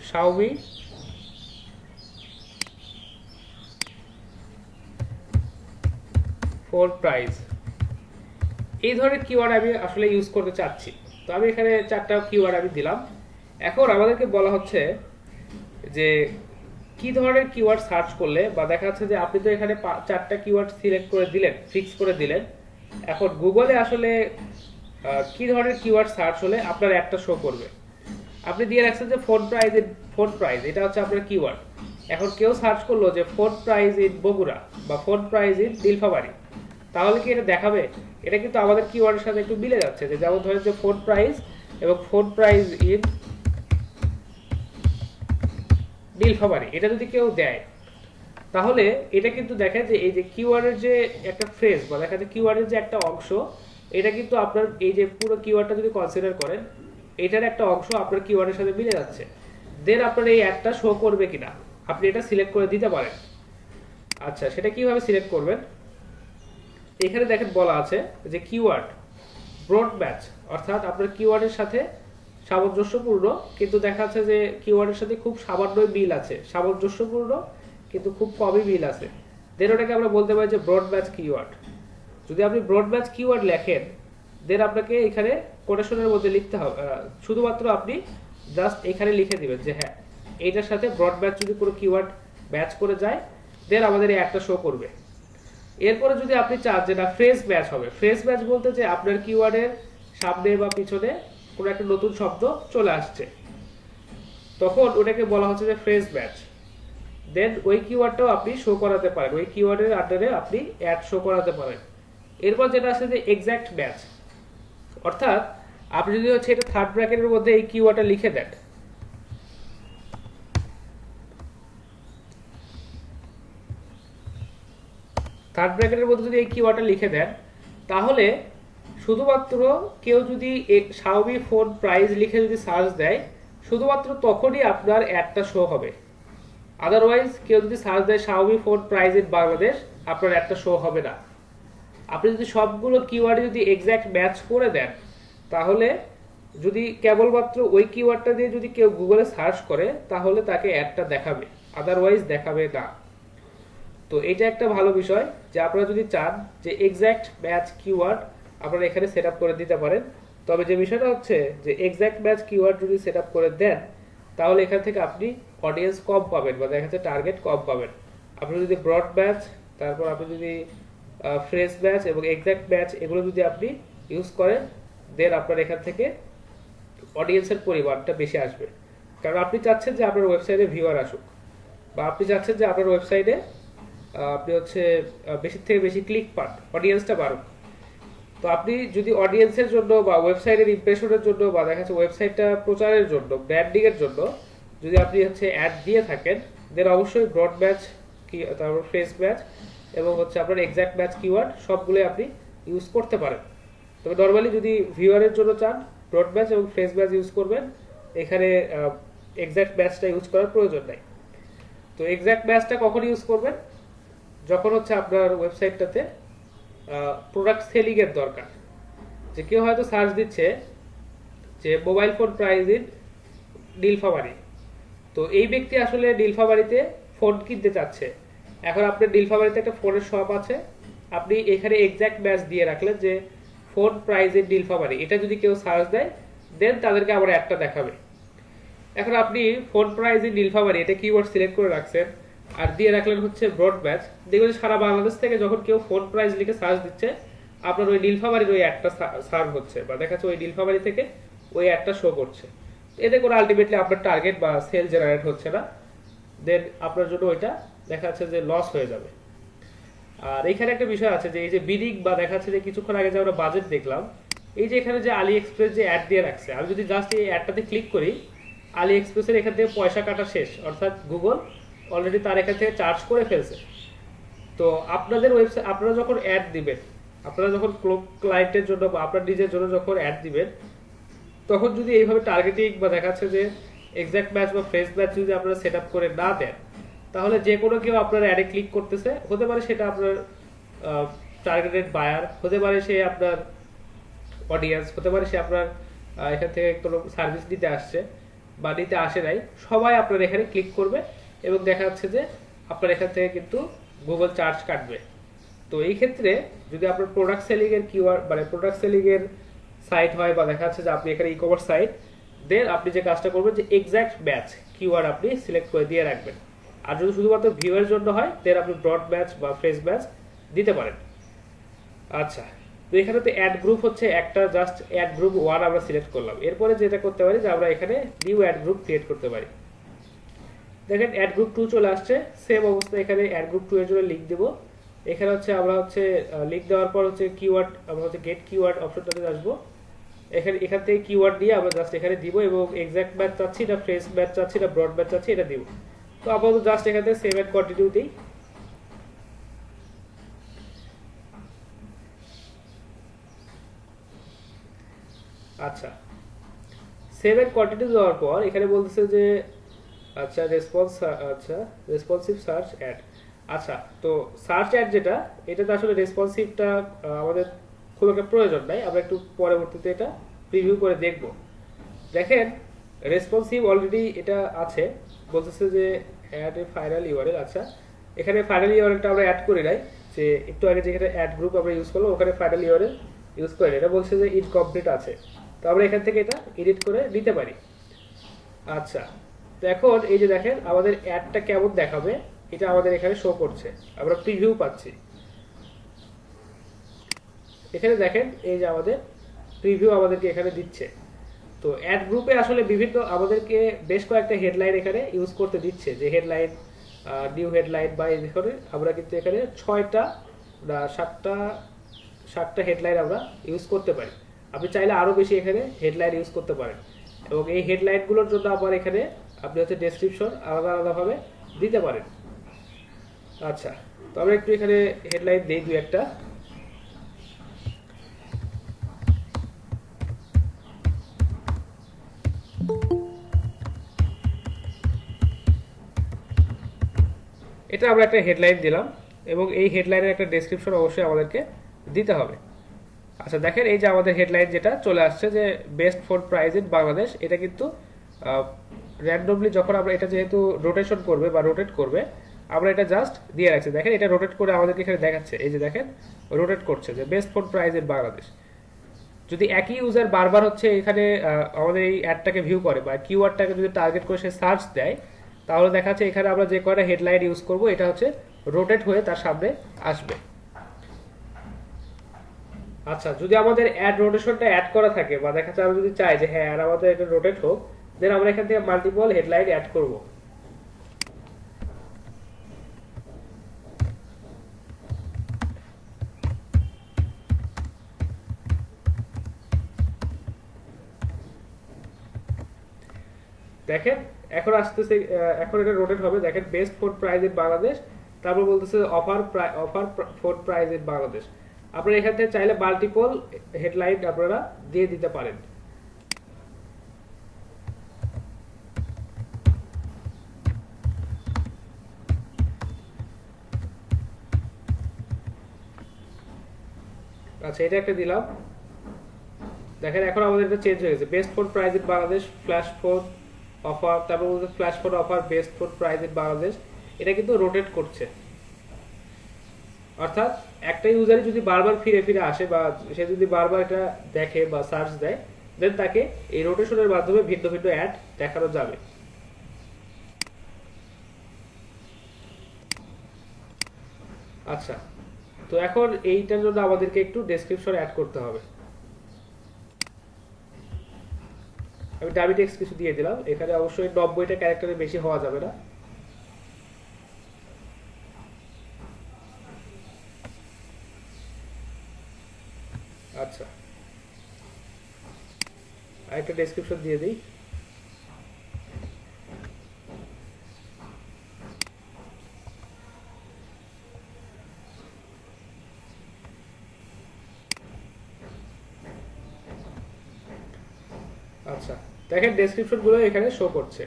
শাওমি ফোন প্রাইস। এই ধরনের কিওয়ার্ড আমি আসলে ইউজ করতে চাচ্ছি। তো আমি এখানে 4টা কিওয়ার্ড আমি দিলাম। এখন আমাদেরকে বলা হচ্ছে যে কি ধরনের কিওয়ার্ড সার্চ করলে, বা দেখা যাচ্ছে যে আপনি তো এখানে 4টা কিওয়ার্ড সিলেক্ট করে দিলেন, ফিক্স করে দিলেন। এখন গুগলে আসলে কি ধরনের কিওয়ার্ড সার্চ হলে আপনার একটা শো করবে। আপনি দিয়ে রাখছেন যে ফোন প্রাইস এটা হচ্ছে আপনার কিওয়ার্ড। এখন কেউ সার্চ করলো যে ফোন প্রাইস ইন বগুড়া বা ফোন প্রাইস ইন নীলফামারী, তাহলে কি এটা দেখাবে? এটা কিন্তু আমাদের কিওয়ার্ডের সাথে একটু মিলে যাচ্ছে, যে যেমন ধরেন যে ফোন প্রাইস এবং ফোন প্রাইস ইন নীলফামারী, এটা যদি কেউ দেয় তাহলে এটা কিন্তু দেখে যে এই যে কিওয়ার্ডের যে একটা ফ্রেজ বা দেখা যায় কিওয়ার্ডের যে একটা অংশ, এটা কিন্তু আপনার এই যে পুরো কিওয়ার্ডটা যদি কনসিডার করেন, এটার একটা অংশ আপনার কিওয়ার্ডের সাথে মিলে যাচ্ছে। দেন আপনার এই অ্যাডটা শো করবে কিনা আপনি এটা সিলেক্ট করে দিতে পারেন। আচ্ছা, সেটা কিভাবে সিলেক্ট করবেন? এখানে দেখেন বলা আছে যে কিওয়ার্ড ব্রড ম্যাচ, অর্থাৎ আপনার কিওয়ার্ডের সাথে সামঞ্জস্যপূর্ণ, কিন্তু দেখা যাচ্ছে যে কিওয়ার্ডের সাথে খুব সামান্যই মিল আছে, সামঞ্জস্যপূর্ণ কিন্তু খুব কমই মিল আছে। দেন ওটাকে আমরা বলতে পারি যে ব্রড ম্যাচ কিওয়ার্ড। যদি আপনি ব্রড ম্যাচ কিওয়ার্ড লেখেন, দেন আপনাকে এখানে কোটেশনের মধ্যে লিখতে হবে, শুধুমাত্র আপনি জাস্ট এখানে লিখে দিবেন যে হ্যাঁ এইটার সাথে ব্রড ম্যাচ যদি কোনো কিওয়ার্ড ম্যাচ করে যায়, দেন আমাদের এই একটা শো করবে। এরপরে যদি আপনি চান যে না ফ্রেজ ম্যাচ হবে, ফ্রেজ ম্যাচ বলতে যে আপনার কিওয়ার্ডের সামনে বা পিছনে কোনো একটা নতুন শব্দ চলে আসছে, তখন ওটাকে বলা হচ্ছে যে ফ্রেজ ম্যাচ। দেন ওই কিওয়ার্ডটাও আপনি শো করাতে পারেন, ওই কিওয়ার্ডের আন্ডারে আপনি অ্যাড শো করাতে পারেন। এরপর যেটা আছে যে এক্সাক্ট ম্যাচ, অর্থাৎ আপনি যদি হচ্ছে এটা থার্ড ব্র্যাকেটের মধ্যে এই কিওয়ার্ডটা লিখে দেন, থার্ড ব্র্যাকেটের মধ্যে যদি এই কিওয়ার্ডটা লিখে দেন, তাহলে শুধুমাত্র কেউ যদি শাওমি ফোন প্রাইস লিখে যদি সার্চ দেয়, শুধুমাত্র তখনই আপনার অ্যাডটা শো হবে। আদারওয়াইজ কেউ যদি সার্চ দেয় Xiaomi phone price in Bangladesh, আপনার অ্যাডটা শো হবে না। আপনি যদি সবগুলো কিওয়ার্ডে যদি এক্সাক্ট ম্যাচ করে দেন, তাহলে যদি কেবলমাত্র ওই কিওয়ার্ডটা দিয়ে যদি কেউ গুগলে সার্চ করে, তাহলে তাকে অ্যাডটা দেখাবে, আদারওয়াইজ দেখাবে না। তো এটা একটা ভালো বিষয় যে আপনারা যদি চান যে এক্সাক্ট ম্যাচ কিওয়ার্ড আপনারা এখানে সেট আপ করে দিতে পারেন। তবে যে বিষয়টা হচ্ছে যে এক্সাক্ট ম্যাচ কিওয়ার্ড যদি সেট আপ করে দেন, তাহলে এখান থেকে আপনি অডিয়েন্স কম পাবেন বা দেখা যাচ্ছে টার্গেট কম পাবেন। আপনি যদি ব্রড ম্যাচ, তারপর আপনি যদি ফ্রেজ ম্যাচ এবং এক্সাক্ট ম্যাচ এগুলো যদি আপনি ইউজ করেন, দেন আপনার এখান থেকে অডিয়েন্সের পরিমাণটা বেশি আসবে। কারণ আপনি চাচ্ছেন যে আপনার ওয়েবসাইটে ভিউয়ার আসুক, বা আপনি চাচ্ছেন যে আপনার ওয়েবসাইটে আপনি হচ্ছে বেশি থেকে বেশি ক্লিক পান, অডিয়েন্সটা বাড়ুক। তো আপনি যদি অডিয়েন্সের জন্য বা ওয়েবসাইটের ইমপ্রেশনের জন্য বা দেখা যাচ্ছে ওয়েবসাইটটা প্রচারের জন্য, ব্র্যান্ডিং এর জন্য যদি আপনি হচ্ছে অ্যাড দিয়ে থাকেন, দেন অবশ্যই ব্রড ম্যাচ কি তারপর ফ্রেজ ম্যাচ এবং হচ্ছে আপনার এক্সাক্ট ম্যাচ কিওয়ার্ড সবগুলো আপনি ইউজ করতে পারেন। তবে নর্মালি যদি ভিউয়ারের জন্য চান, ব্রড ম্যাচ এবং ফ্রেজ ম্যাচ ইউজ করবেন, এখানে এক্সাক্ট ম্যাচটা ইউজ করার প্রয়োজন নাই। তো এক্সাক্ট ম্যাচটা কখন ইউজ করবেন? যখন হচ্ছে আপনার ওয়েবসাইটটাতে প্রোডাক্ট সেলিং এর দরকার। যে কেউ হয়তো সার্চ দিচ্ছে যে mobile phone price in Nilphamari, তো এই ব্যক্তি আসলে নীলফামারীতে ফোন কিনতে চাচ্ছে। এখন আপনার নীলফামারীতে একটা ফোনের শপ আছে, আপনি এখানে এক্সাক্ট ম্যাচ দিয়ে রাখলেন যে ফোন প্রাইস ইন নীলফামারী, এটা যদি কেউ সার্চ দেয়, দেন তাদেরকে আবার একটা দেখাবে। এখন আপনি ফোন প্রাইস ইন নীলফামারী এটা কিওয়ার্ড সিলেক্ট করে রাখছেন আর দিয়ে রাখলেন হচ্ছে ব্রড ম্যাচ, দেখবেন সারা বাংলাদেশ থেকে যখন কেউ ফোন প্রাইস লিখে সার্চ দিচ্ছে, আপনার ওই নীলফামারীর ওই একটা সার্ভ হচ্ছে বা দেখা যাচ্ছে ওই নীলফামারী থেকে ওই একটা শো করছে। এতে করে আলটিমেটলি আপনার টার্গেট বা সেল জেনারেট হচ্ছে না, দেন আপনার জন্য ওইটা দেখা যাচ্ছে যে লস হয়ে যাবে। আর এখানে একটা বিষয় আছে যে এই যে বিডিং বা দেখা যাচ্ছে যে কিছুক্ষণ আগে যে আমরা বাজেট দেখলাম, এই যে এখানে যে আলি এক্সপ্রেস যে অ্যাড দিয়ে রাখছে, আমি যদি জাস্ট এই অ্যাডটাতে ক্লিক করি, আলি এক্সপ্রেসের এখান থেকে পয়সা কাটা শেষ, অর্থাৎ গুগল অলরেডি তার এখান থেকে চার্জ করে ফেলছে। তো আপনাদের ওয়েবসাইট আপনারা যখন অ্যাড দিবেন, আপনারা যখন ক্লায়েন্টের জন্য বা আপনার নিজের জন্য যখন অ্যাড দিবেন, তখন যদি এইভাবে টার্গেটিং বা দেখাচ্ছে যে এক্সাক্ট ম্যাচ বা ফ্রেজ ম্যাচ যদি আপনারা সেট আপ করে না দেন, তাহলে যে কোনো কেউ আপনার অ্যাডে ক্লিক করতেছে, হতে পারে সেটা আপনার টার্গেটেড বায়ার, হতে পারে সে আপনার অডিয়েন্স, হতে পারে সে আপনার এখান থেকে কোনো সার্ভিস নিতে আসছে বা নিতে আসে নাই, সবাই আপনার এখানে ক্লিক করবে এবং দেখা যাচ্ছে যে আপনার এখান থেকে কিন্তু গুগল চার্জ কাটবে। তো এই ক্ষেত্রে যদি আপনার প্রোডাক্ট সেলিং এর কিওয়ার্ড মানে প্রোডাক্ট সেলিং এর সাইট হয় বা দেখা যাচ্ছে যে আপনি এখানে ই কমার্স সাইট, দেন আপনি যে কাজটা করবেন যে এক্সাক্ট ম্যাচ কিওয়ার্ড আপনি সিলেক্ট করে দিয়ে রাখবেন। আর যদি শুধুমাত্র ভিউয়ের জন্য হয়, দেন আপনি ব্রড ম্যাচ বা ফ্রেজ ম্যাচ দিতে পারেন। আচ্ছা, তো এখানে তো অ্যাড গ্রুপ হচ্ছে একটা, জাস্ট অ্যাড গ্রুপ 1 আমরা সিলেক্ট করলাম। এরপরে যেটা করতে পারি যে আমরা এখানে নিউ অ্যাড গ্রুপ ক্রিয়েট করতে পারি। দেখেন অ্যাড গ্রুপ 2 চলে আসছে। সেম অবস্থা এখানে অ্যাড গ্রুপ 2 এর জন্য লিংক দেব। এখানে হচ্ছে আমরা হচ্ছে লিংক দেওয়ার পর হচ্ছে কিওয়ার্ড, আমরা হচ্ছে গেট কিওয়ার্ড অপশনটাতে আসবো। এখান থেকে কিওয়ার্ড দিয়ে আমরা জাস্ট এখানে দিব এবং এক্সাক্ট ম্যাচ চাচ্ছি না, ফ্রেশ ম্যাচ চাচ্ছি না, ব্রড ম্যাচ চাচ্ছি, এটা দিব। তো আপাতত জাস্ট এখান থেকে সেভ এন্ড কন্টিনিউ দিই। আচ্ছা, সেভ এন্ড কন্টিনিউ দেওয়ার পর এখানে বলতেছে যে আচ্ছা রেসপন্সিভ সার্চ অ্যাড। আচ্ছা, তো সার্চ অ্যাড যেটা, এটাতে আসলে রেসপন্সিভটা আমাদের খুব একটা প্রয়োজন নাই, আমরা একটু পরবর্তীতে এটা প্রিভিউ করে দেখব। দেখেন রেসপন্সিভ অলরেডি এটা আছে, বলতেছে যে অ্যাড এ ফাইনাল ইউআরএল। আচ্ছা, এখানে ফাইনাল ইউআরএলটা আমরা অ্যাড করি নাই, যে একটু আগে যেখানে অ্যাড গ্রুপ আমরা ইউজ করলাম ওখানে ফাইনাল ইউআরএল ইউজ করি। এটা বলছে যে ইনকমপ্লিট আছে, তো আমরা এখান থেকে এটা এডিট করে নিতে পারি। আচ্ছা, তো এখন এই যে দেখেন আমাদের অ্যাডটা কেমন দেখাবে এটা আমাদের এখানে শো করছে, আমরা প্রিভিউ পাচ্ছি। এখানে দেখেন এই যে আমাদের প্রিভিউ আমাদেরকে এখানে দিচ্ছে। তো অ্যাড গ্রুপে আসলে বিভিন্ন আমাদেরকে বেশ কয়েকটা হেডলাইন এখানে ইউজ করতে দিচ্ছে, যে হেডলাইন, নিউ হেডলাইন, বা এখানে আমরা কিন্তু এখানে 6টা না 7টা হেডলাইন আমরা ইউজ করতে পারি। আপনি চাইলে আরো বেশি এখানে হেডলাইন ইউজ করতে পারেন, এবং এই হেডলাইনগুলোর জন্য আবার এখানে আপনি হচ্ছে ডেসক্রিপশন আলাদা আলাদাভাবে দিতে পারেন। আচ্ছা, তো আমরা একটু এখানে হেডলাইন দিই দুই একটা। এটা আমরা একটা হেডলাইন দিলাম, এবং এই হেডলাইনের একটা ডেসক্রিপশন অবশ্যই আমাদেরকে দিতে হবে। আচ্ছা, দেখেন এই যে আমাদের হেডলাইন যেটা চলে আসছে যে best phone prize in Bangladesh, এটা কিন্তু র্যান্ডমলি যখন আমরা এটা যেহেতু রোটেশন করবে বা রোটেট করবে, আমরা এটা জাস্ট দিয়ে রাখছি। দেখেন এটা রোটেট করে আমাদেরকে এখানে দেখাচ্ছে, এই যে দেখেন রোটেট করছে যে best phone prize in Bangladesh. যদি একই ইউজার বারবার হচ্ছে এখানে আমাদের এই অ্যাডটাকে ভিউ করে বা কিওয়ার্ডটাকে যদি টার্গেট করে সে সার্চ দেয়, তাহলে দেখা যাচ্ছে এখানে আমরা যে কয়টা হেডলাইন ইউজ করব এটা হচ্ছে রোটেট হয়ে তার সামনে আসবে। আচ্ছা, যদি আমাদের অ্যাড রোটেশনটা অ্যাড করা থাকে বা দেখা যাচ্ছে আমরা যদি চাই যে হ্যাঁ আর আমাদের এটা রোটেট হোক, দেন আমরা এখান থেকে মাল্টিপল হেডলাইন অ্যাড করব। দেখেন এখন আসতেছে, এখন এটা রোটেট হবে। দেখেন best phone prize in Bangladesh, তারপর বলতেছে offer phone prize in Bangladesh. আপনারা এখান থেকে চাইলে মাল্টিপল হেডলাইন আপনারা দিয়ে দিতে পারেন। আচ্ছা, এটা একটা দিলাম। দেখেন এখন আমাদের এটা চেঞ্জ হয়ে গেছে, best phone prize in Bangladesh flash phone offer, তারপর বলতে flash phone offer best phone prize in Bangladesh. এটা কিন্তু রোটেট করছে, অর্থাৎ একটা ইউজারই যদি বারবার ফিরে ফিরে আসে বা সে যদি বারবার এটা দেখে বা সার্চ দেয়, দেন তাকে এই রোটেশনের মাধ্যমে ভিন্ন ভিন্ন অ্যাড দেখানো যাবে। আচ্ছা, তো এখন এইটার জন্য আমাদেরকে একটু ডেসক্রিপশন অ্যাড করতে হবে। আমি ডামি টেক্সট কিছু দিয়ে দিলাম, এখানে অবশ্যই 90টা ক্যারেক্টারের বেশি হওয়া যাবে না। আচ্ছা, আরেকটা ডেসক্রিপশন দিয়ে দিই। আচ্ছা, দেখেন ডেসক্রিপশন গুলো এখানে শো করছে।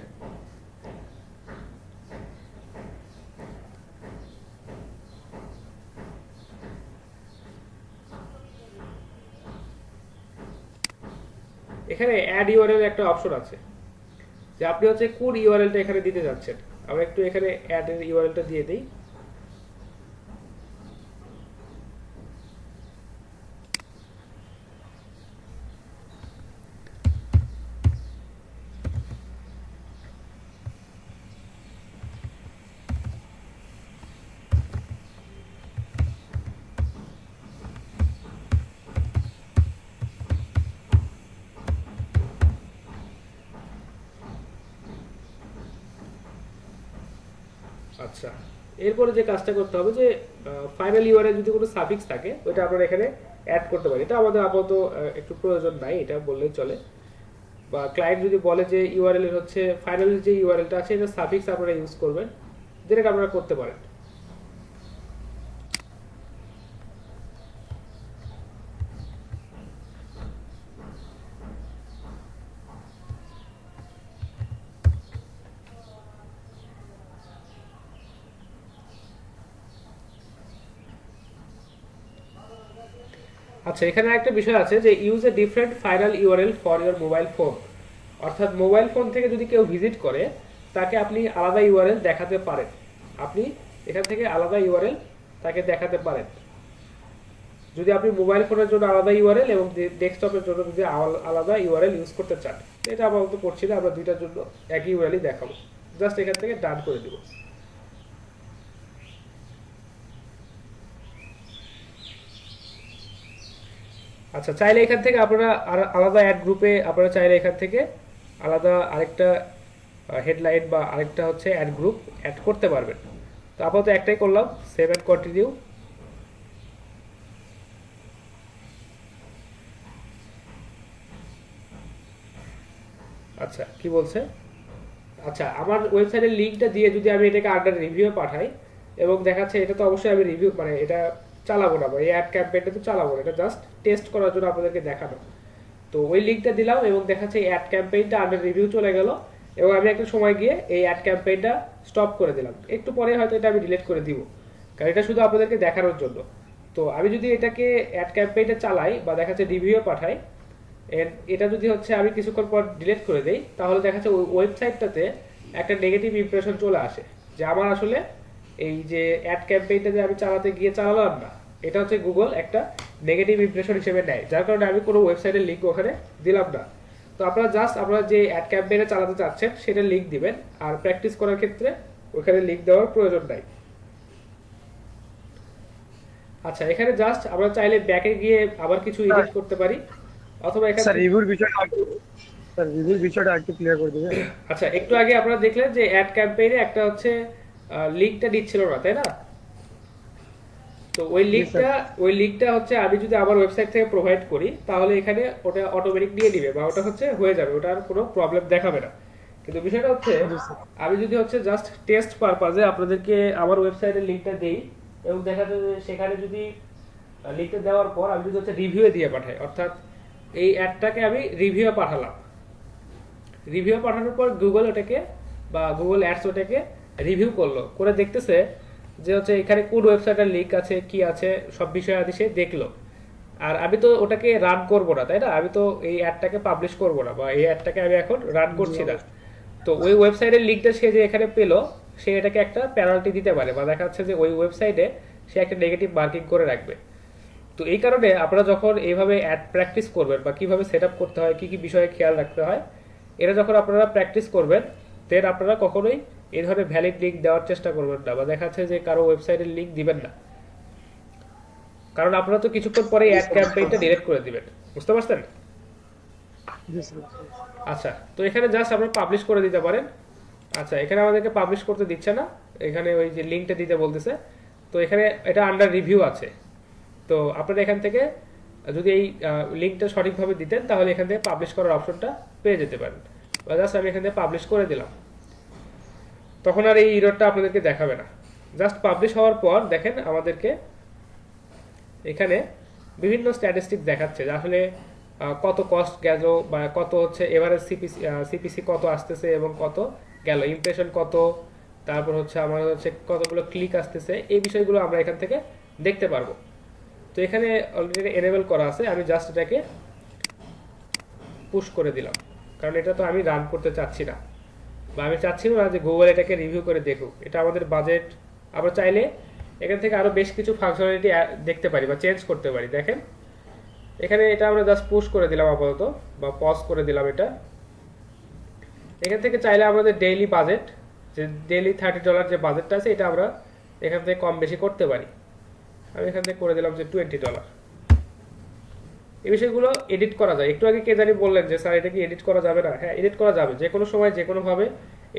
এখানে অ্যাড ইউআরএল একটা অপশন আছে, যে আপনি হচ্ছে কোন ইউআরএলটা এখানে দিতে যাচ্ছেন। আমরা একটু এখানে অ্যাড এর ইউআরএলটা দিয়ে দিই। আচ্ছা, এরপরে যে কাজটা করতে হবে যে ফাইনাল ইউআরএল যদি কোনো সাফিক্স থাকে ওটা আমরা এখানে অ্যাড করতে পারি। এটা আমাদের আপাতত একটু প্রয়োজন নাই, এটা বললেই চলে। বা ক্লায়েন্ট যদি বলে যে ইউআরএল এর হচ্ছে ফাইনাল যে ইউআরএলটা আছে এটা সাফিক্স আপনারা ইউজ করবেন, যেটা আপনারা করতে পারেন। আচ্ছা, এখানে একটা বিষয় আছে যে use a different final URL for your mobile phone. অর্থাৎ মোবাইল ফোন থেকে যদি কেউ ভিজিট করে তাকে আপনি আলাদা ইউআরএল দেখাতে পারেন। আপনি এখান থেকে আলাদা ইউআরএল তাকে দেখাতে পারেন যদি আপনি মোবাইল ফোনের জন্য আলাদা ইউআরএল এবং ডেস্কটপের জন্য যদি আলাদা ইউআরএল ইউজ করতে চান। এটা আপাতত করছি না, আমরা দুইটার জন্য একই ইউআরএলই দেখাবো। জাস্ট এখান থেকে ডান করে দিব। আচ্ছা, চাইলে এখান থেকে আপনারা আলাদা অ্যাড গ্রুপে আপনারা চাইলে এখান থেকে আলাদা আরেকটা হেডলাইন বা আরেকটা হচ্ছে অ্যাড গ্রুপ অ্যাড করতে পারবেন। তো আপাতত একটাই করলাম, সেভ অ্যান্ড কন্টিনিউ। আচ্ছা, কি বলছে? আচ্ছা, আমার ওয়েবসাইটের লিঙ্কটা দিয়ে যদি আমি এটাকে আন্ডার রিভিউ পাঠাই এবং দেখাচ্ছে এটা তো অবশ্যই আমি রিভিউ মানে এটা চালাবো না, বা এই অ্যাড ক্যাম্পেইনটা তো চালাবো না, এটা জাস্ট টেস্ট করার জন্য আপনাদেরকে দেখানো। তো ওই লিঙ্কটা দিলাম এবং দেখাচ্ছে অ্যাড ক্যাম্পেইনটা আন্ডার রিভিউ চলে গেল এবং আমি একটা সময় গিয়ে এই অ্যাড ক্যাম্পেইনটা স্টপ করে দিলাম। একটু পরে হয়তো এটা আমি ডিলিট করে দিব, কারণ এটা শুধু আপনাদেরকে দেখানোর জন্য। তো আমি যদি এটাকে অ্যাড ক্যাম্পেইনটা চালাই বা দেখাচ্ছে রিভিউ পাঠাই, এটা যদি হচ্ছে আমি কিছুক্ষণ পর ডিলিট করে দেই, তাহলে দেখা যাচ্ছে ওই ওয়েবসাইটটাতে একটা নেগেটিভ ইমপ্রেশন চলে আসে যে আমার আসলে এই যে অ্যাড ক্যাম্পেইনটা যে আমি চালাতে গিয়ে চালালাম না, এটা হচ্ছে গুগল একটা নেগেটিভ ইমপ্রেশন হিসেবে নেয়, যার কারণে আমি কোনো ওয়েবসাইটের লিঙ্ক ওখানে দিলাম না। তো আপনারা জাস্ট আপনারা যে অ্যাড ক্যাম্পেইনে চালাতে চাচ্ছেন সেটার লিঙ্ক দিবেন, আর প্র্যাকটিস করার ক্ষেত্রে ওখানে লিঙ্ক দেওয়ার প্রয়োজন নাই। আচ্ছা, এখানে জাস্ট আমরা চাইলে ব্যাকে গিয়ে আবার কিছু এডিট করতে পারি, অথবা এখানে স্যার রিভিউর বিষয়টা একটু ক্লিয়ার করে দিবেন। আচ্ছা, একটু আগে আপনারা দেখলেন যে অ্যাড ক্যাম্পেইনে একটা হচ্ছে লিংকটা দিচ্ছিল না, তাই না? তো ওই লিংকটা হচ্ছে আমি যদি আমার ওয়েবসাইট থেকে প্রোভাইড করি তাহলে এখানে ওটা অটোমেটিক দিয়ে দিবে বা ওটা হচ্ছে হয়ে যাবে, ওটার কোনো প্রবলেম দেখাবে না। কিন্তু বিষয়টা হচ্ছে আমি যদি হচ্ছে জাস্ট টেস্ট পারপাজে আপনাদেরকে আমার ওয়েবসাইটের লিংকটা দেই এবং দেখা যাবে যে সেখানে যদি লিংকটা দেওয়ার পর আমি যদি হচ্ছে রিভিউয়ে দিয়ে পাঠাই, অর্থাৎ এই অ্যাডটাকে আমি রিভিউয়ে পাঠালাম, রিভিউ পাঠানোর পর গুগল ওটাকে বা গুগল অ্যাডস ওটাকে রিভিউ করলো, করে দেখতেছে যে হচ্ছে এখানে কোন ওয়েবসাইটের লিংক আছে কি আছে সব বিষয় আদি সে দেখলো। আর আমি তো ওটাকে রান করব না, তাই না? আমি তো এই অ্যাডটাকে পাবলিশ করব না বা এই অ্যাডটাকে আমি এখন রান করছি না। তো ওই ওয়েবসাইটের লিংকটা সে যে এখানে পেলো সে এটাকে একটা পেনাল্টি দিতে পারে বা দেখা যাচ্ছে যে ওই ওয়েবসাইটে সে একটা নেগেটিভ মার্কিং করে রাখবে। তো এই কারণে আপনারা যখন এইভাবে অ্যাড প্র্যাকটিস করবেন বা কিভাবে সেট আপ করতে হয়, কি কি বিষয়ে খেয়াল রাখতে হয়, এটা যখন আপনারা প্র্যাকটিস করবেন দেন আপনারা কখনোই এই ধরনের ভ্যালিড লিঙ্ক দেওয়ার চেষ্টা করবেন না বা দেখা যাচ্ছে যে কারো ওয়েবসাইটের লিঙ্ক দিবেন না, কারণ আপনারা তো কিছুক্ষণ পরে অ্যাড ক্যাম্পেইনটা ডিলিট করে দিবেন। বুঝতে পারছেন? আচ্ছা, তো এখানে জাস্ট আপনারা পাবলিশ করে দিতে পারেন। আচ্ছা, এখানে আমাদেরকে পাবলিশ করতে দিচ্ছে না, এখানে ওই যে লিঙ্কটা দিতে বলতেছে। তো এখানে এটা আন্ডার রিভিউ আছে, তো আপনারা এখান থেকে যদি এই লিঙ্কটা সঠিকভাবে দিতেন তাহলে এখান থেকে পাবলিশ করার অপশনটা পেয়ে যেতে পারেন। জাস্ট আমি এখান থেকে পাবলিশ করে দিলাম, তখন আর এই এররটা আপনাদেরকে দেখাবে না। জাস্ট পাবলিশ হওয়ার পর দেখেন আমাদেরকে এখানে বিভিন্ন স্ট্যাটিস্টিক্স দেখাচ্ছে যে আসলে কত কস্ট গেল বা কত হচ্ছে এভারেজ সিপিসি কত আসতেছে এবং কত গেল, ইমপ্রেশন কত, তারপর হচ্ছে আমার হচ্ছে কতগুলো ক্লিক আসতেছে, এই বিষয়গুলো আমরা এখান থেকে দেখতে পারবো। তো এখানে অলরেডি এনেবল করা আছে, আমি জাস্ট এটাকে পুশ করে দিলাম, কারণ এটা তো আমি রান করতে চাচ্ছি না বা আমি চাচ্ছি না যে গুগল এটাকে রিভিউ করে দেখুক। এটা আমাদের বাজেট, আমরা চাইলে এখান থেকে আরো বেশ কিছু ফাংশনালিটি দেখতে পারি বা চেঞ্জ করতে পারি। দেখেন এখানে এটা আমরা জাস্ট পুশ করে দিলাম আপাতত বা পজ করে দিলাম এটা। এখান থেকে চাইলে আমাদের ডেইলি বাজেট, যে ডেইলি $30 যে বাজেটটা আছে এটা আমরা এখান থেকে কম বেশি করতে পারি। আমি এখান থেকে করে দিলাম যে $20। এই বিষয়গুলো এডিট করা যায়। একটু আগে কে জানি বললেন যে স্যার এটা কি এডিট করা যাবে না? হ্যাঁ, এডিট করা যাবে, যে কোনো সময় যে কোনোভাবে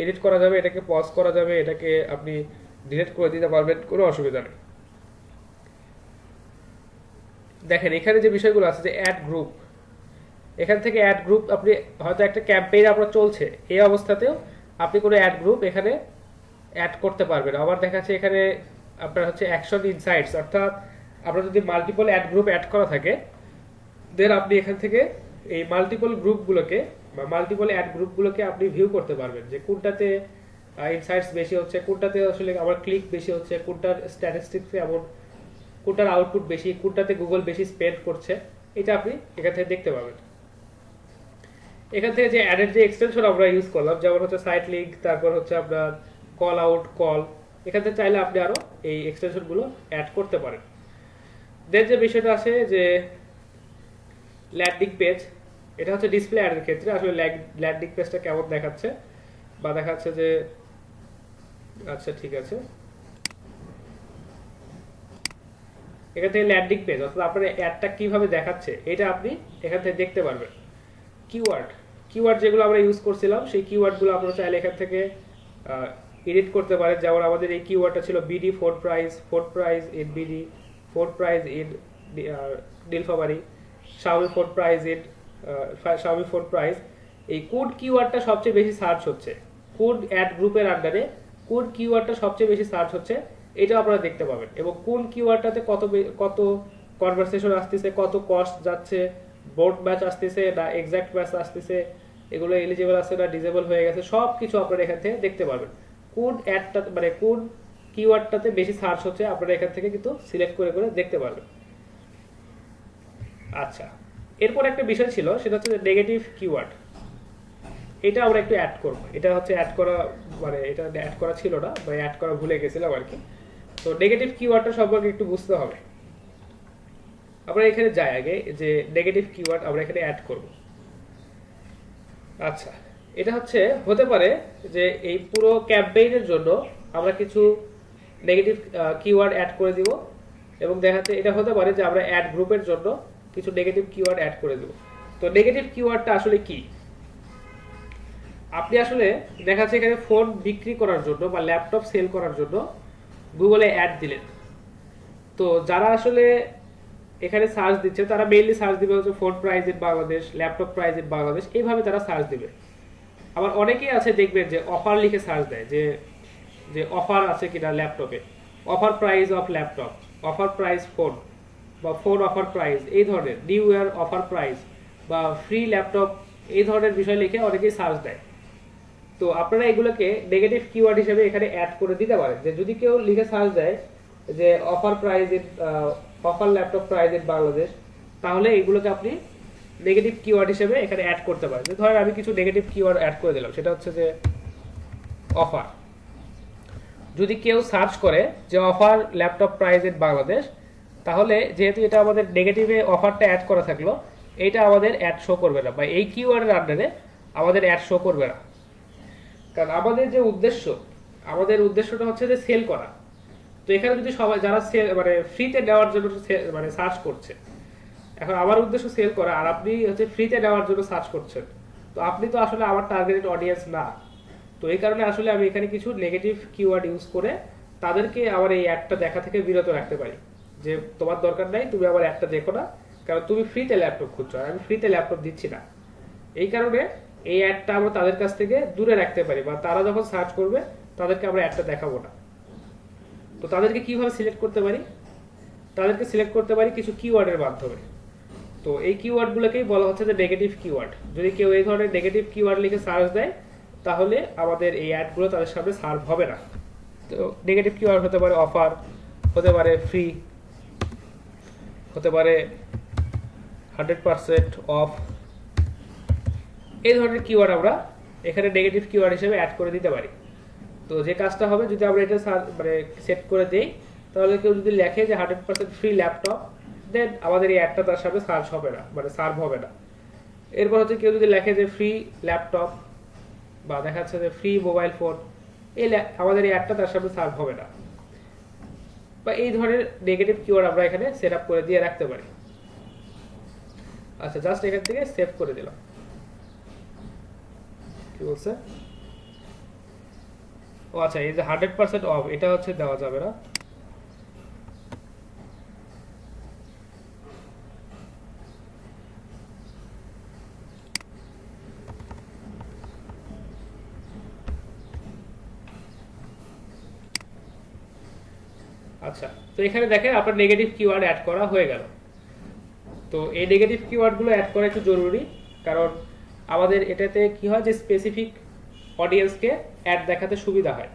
এডিট করা যাবে, এটাকে পজ করা যাবে, এটাকে আপনি ডিলিট করে দিতে পারবেন, কোনো অসুবিধা নেই। দেখেন এখানে যে বিষয়গুলো আছে যে অ্যাড গ্রুপ, এখান থেকে অ্যাড গ্রুপ আপনি হয়তো একটা ক্যাম্পেইন আপনার চলছে, এই অবস্থাতেও আপনি কোনো অ্যাড গ্রুপ এখানে অ্যাড করতে পারবেন। আবার দেখা যাচ্ছে এখানে আপনার হচ্ছে অ্যাকশন ইনসাইটস, অর্থাৎ আপনার যদি মাল্টিপল অ্যাড গ্রুপ অ্যাড করা থাকে দেন আপনি এখান থেকে এই মাল্টিপল গ্রুপগুলোকে বা মাল্টিপল অ্যাড গ্রুপগুলোকে আপনি ভিউ করতে পারবেন যে কোনটাতে ইনসাইটস বেশি হচ্ছে, কোনটাতে আসলে আমার ক্লিক বেশি হচ্ছে, কোনটার স্ট্যাটিস্টিক্স এমন, কোনটার আউটপুট বেশি, কোনটাতে গুগল বেশি স্পেন্ড করছে, এটা আপনি এখান থেকে দেখতে পাবেন। এখান থেকে যে অ্যাডের যে এক্সটেনশন আমরা ইউজ করলাম, যেমন হচ্ছে সাইট লিঙ্ক, তারপর হচ্ছে আপনার কল আউট, কল, এখান থেকে চাইলে আপনি আরো এই এক্সটেনশনগুলো অ্যাড করতে পারেন। দেন যে বিষয়টা আছে যে ল্যান্ডিং পেজ, এটা হচ্ছে ডিসপ্লে অ্যাডের ক্ষেত্রে আসলে ল্যান্ডিং পেজটা কেমন দেখাচ্ছে বা দেখাচ্ছে যে, আচ্ছা ঠিক আছে, এখান থেকে ল্যান্ডিং পেজ অর্থাৎ আপনার অ্যাডটা কিভাবে দেখাচ্ছে এটা আপনি এখান থেকে দেখতে পারবেন। কিওয়ার্ড যেগুলো আমরা ইউজ করছিলাম সেই কিওয়ার্ডগুলো আপনারা চাইলে এখান থেকে এডিট করতে পারেন। যেমন আমাদের এই কিওয়ার্ডটা ছিল BD Ford price in BD, Ford price in Nilphamari, Xiaomi Ford price in Xiaomi Ford price. এই কোন কিওয়ার্ডটা সবচেয়ে বেশি সার্চ হচ্ছে, কোন অ্যাড গ্রুপের আন্ডারে কোন কিওয়ার্ডটা সবচেয়ে বেশি সার্চ হচ্ছে, এটা আপনারা দেখতে পাবেন। এবং কোন কিওয়ার্ডটাতে কত কনভারসেশন আসতেছে, কত কস্ট যাচ্ছে, বোর্ড ম্যাচ আসতেছে না এক্সাক্ট ম্যাচ আসতেছে, এগুলো এলিজিবল আছে না ডিজেবল হয়ে গেছে, সব কিছু আপনারা এখান থেকে দেখতে পারবেন। কোন অ্যাডটা মানে কোন কিওয়ার্ডটাতে বেশি সার্চ হচ্ছে আপনারা এখান থেকে কিন্তু সিলেক্ট করে করে দেখতে পারবেন। আচ্ছা, এরপর একটা বিষয় ছিল সেটা হচ্ছে নেগেটিভ কিওয়ার্ড। এটা আমরা একটু অ্যাড করব। এটা হচ্ছে অ্যাড করা, মানে এটা অ্যাড করা ছিল না বা অ্যাড করা ভুলে গেছিলাম আর কি। তো নেগেটিভ কিওয়ার্ডটা সম্পর্কে একটু বুঝতে হবে। আমরা এখানে যাই আগে যে নেগেটিভ কিওয়ার্ড আমরা এখানে অ্যাড করব। আচ্ছা, এটা হচ্ছে হতে পারে যে এই পুরো ক্যাম্পেইনের জন্য আমরা কিছু নেগেটিভ কিওয়ার্ড অ্যাড করে দিব এবং দেখাতে এটা হতে পারে যে আমরা অ্যাড গ্রুপের জন্য কিছু নেগেটিভ কিওয়ার্ড অ্যাড করে দেব। তো নেগেটিভ কিওয়ার্ডটা আসলে কি? আপনি আসলে দেখা যাচ্ছে এখানে ফোন বিক্রি করার জন্য বা ল্যাপটপ সেল করার জন্য গুগলে অ্যাড দিলেন। তো যারা আসলে এখানে সার্চ দিচ্ছে তারা মেইনলি সার্চ দিবে হচ্ছে phone price in Bangladesh, laptop price in Bangladesh, এইভাবে তারা সার্চ দিবে। আবার অনেকেই আছে দেখবেন যে অফার লিখে সার্চ দেয় যে অফার আছে কিনা ল্যাপটপে, offer price of laptop, offer price phone বা ফোন অফার প্রাইস, এই ধরনের নিউ ইয়ার অফার প্রাইস বা ফ্রি ল্যাপটপ, এই ধরনের বিষয় লিখে অনেকেই সার্চ দেয়। তো আপনারা এগুলোকে নেগেটিভ কিওয়ার্ড হিসেবে এখানে অ্যাড করে দিতে পারেন। যে যদি কেউ লিখে সার্চ দেয় যে offer price in offer laptop price in Bangladesh, তাহলে এগুলোকে আপনি নেগেটিভ কিওয়ার্ড হিসেবে এখানে অ্যাড করতে পারেন। যে ধরেন আমি কিছু নেগেটিভ কিওয়ার্ড অ্যাড করে দিলাম, সেটা হচ্ছে যে অফার। যদি কেউ সার্চ করে যে offer laptop price in Bangladesh, তাহলে যেহেতু এটা আমাদের নেগেটিভে অফারটা অ্যাড করা থাকলো, এইটা আমাদের অ্যাড শো করবে না বা এই কিওয়ার্ডের আন্ডারে আমাদের অ্যাড শো করবে না। কারণ আমাদের যে উদ্দেশ্যটা হচ্ছে যে সেল করা। তো এখানে যদি সবাই যারা মানে ফ্রিতে নেওয়ার জন্য মানে সার্চ করছে, এখন আমার উদ্দেশ্য সেল করা আর আপনি হচ্ছে ফ্রিতে নেওয়ার জন্য সার্চ করছেন, তো আপনি তো আসলে আমার টার্গেটেড অডিয়েন্স না। তো এই কারণে আসলে আমি এখানে কিছু নেগেটিভ কিওয়ার্ড ইউজ করে তাদেরকে আমার এই অ্যাডটা দেখা থেকে বিরত রাখতে পারি। যে তোমার দরকার নাই, তুমি আমার অ্যাডটা দেখো না, কারণ তুমি ফ্রিতে ল্যাপটপ খুঁজছো আর আমি ফ্রিতে ল্যাপটপ দিচ্ছি না। এই কারণে এই অ্যাডটা আমরা তাদের কাছ থেকে দূরে রাখতে পারি বা তারা যখন সার্চ করবে তাদেরকে আমরা অ্যাডটা দেখাবো না। তো তাদেরকে কিভাবে সিলেক্ট করতে পারি? তাদেরকে সিলেক্ট করতে পারি কিছু কিওয়ার্ডের মাধ্যমে। তো এই কিওয়ার্ডগুলোকেই বলা হচ্ছে যে নেগেটিভ কিওয়ার্ড। যদি কেউ এই ধরনের নেগেটিভ কিওয়ার্ড লিখে সার্চ দেয়, তাহলে আমাদের এই অ্যাডগুলো তাদের সামনে সার্ভ হবে না। তো নেগেটিভ কিওয়ার্ড হতে পারে অফার, হতে পারে ফ্রি, হতে পারে 100% অফ, এই ধরনের কিওয়ার্ড আমরা এখানে নেগেটিভ কিওয়ার্ড হিসেবে অ্যাড করে দিতে পারি। তো যে কাজটা হবে যদি আমরা এটা মানে সেট করে দেই, তাহলে কেউ যদি লেখে যে 100% ফ্রি ল্যাপটপ, দেন আমাদের এই অ্যাডটা তার সামনে সার্চ হবে না, মানে সার্ভ হবে না। এরপর হচ্ছে কেউ যদি লেখে যে ফ্রি ল্যাপটপ বা দেখা যাচ্ছে যে ফ্রি মোবাইল ফোন, আমাদের এই অ্যাডটা তার সামনে সার্ভ হবে না। বা এই ধরনের নেগেটিভ কিওয়ার্ড আমরা এখানে সেট আপ করে দিয়ে রাখতে পারি। আচ্ছা, জাস্ট এখান থেকে সেভ করে দিলাম। কি বলছে? ও আচ্ছা, এই যে 100% অফ এটা হচ্ছে দেওয়া যাবে না। আচ্ছা, তো এখানে দেখেন আপনার নেগেটিভ কিওয়ার্ড অ্যাড করা হয়ে গেল। তো এই নেগেটিভ কিওয়ার্ডগুলো অ্যাড করা একটু জরুরি, কারণ আমাদের এটাতে কি হয় যে স্পেসিফিক অডিয়েন্সকে অ্যাড দেখাতে সুবিধা হয়।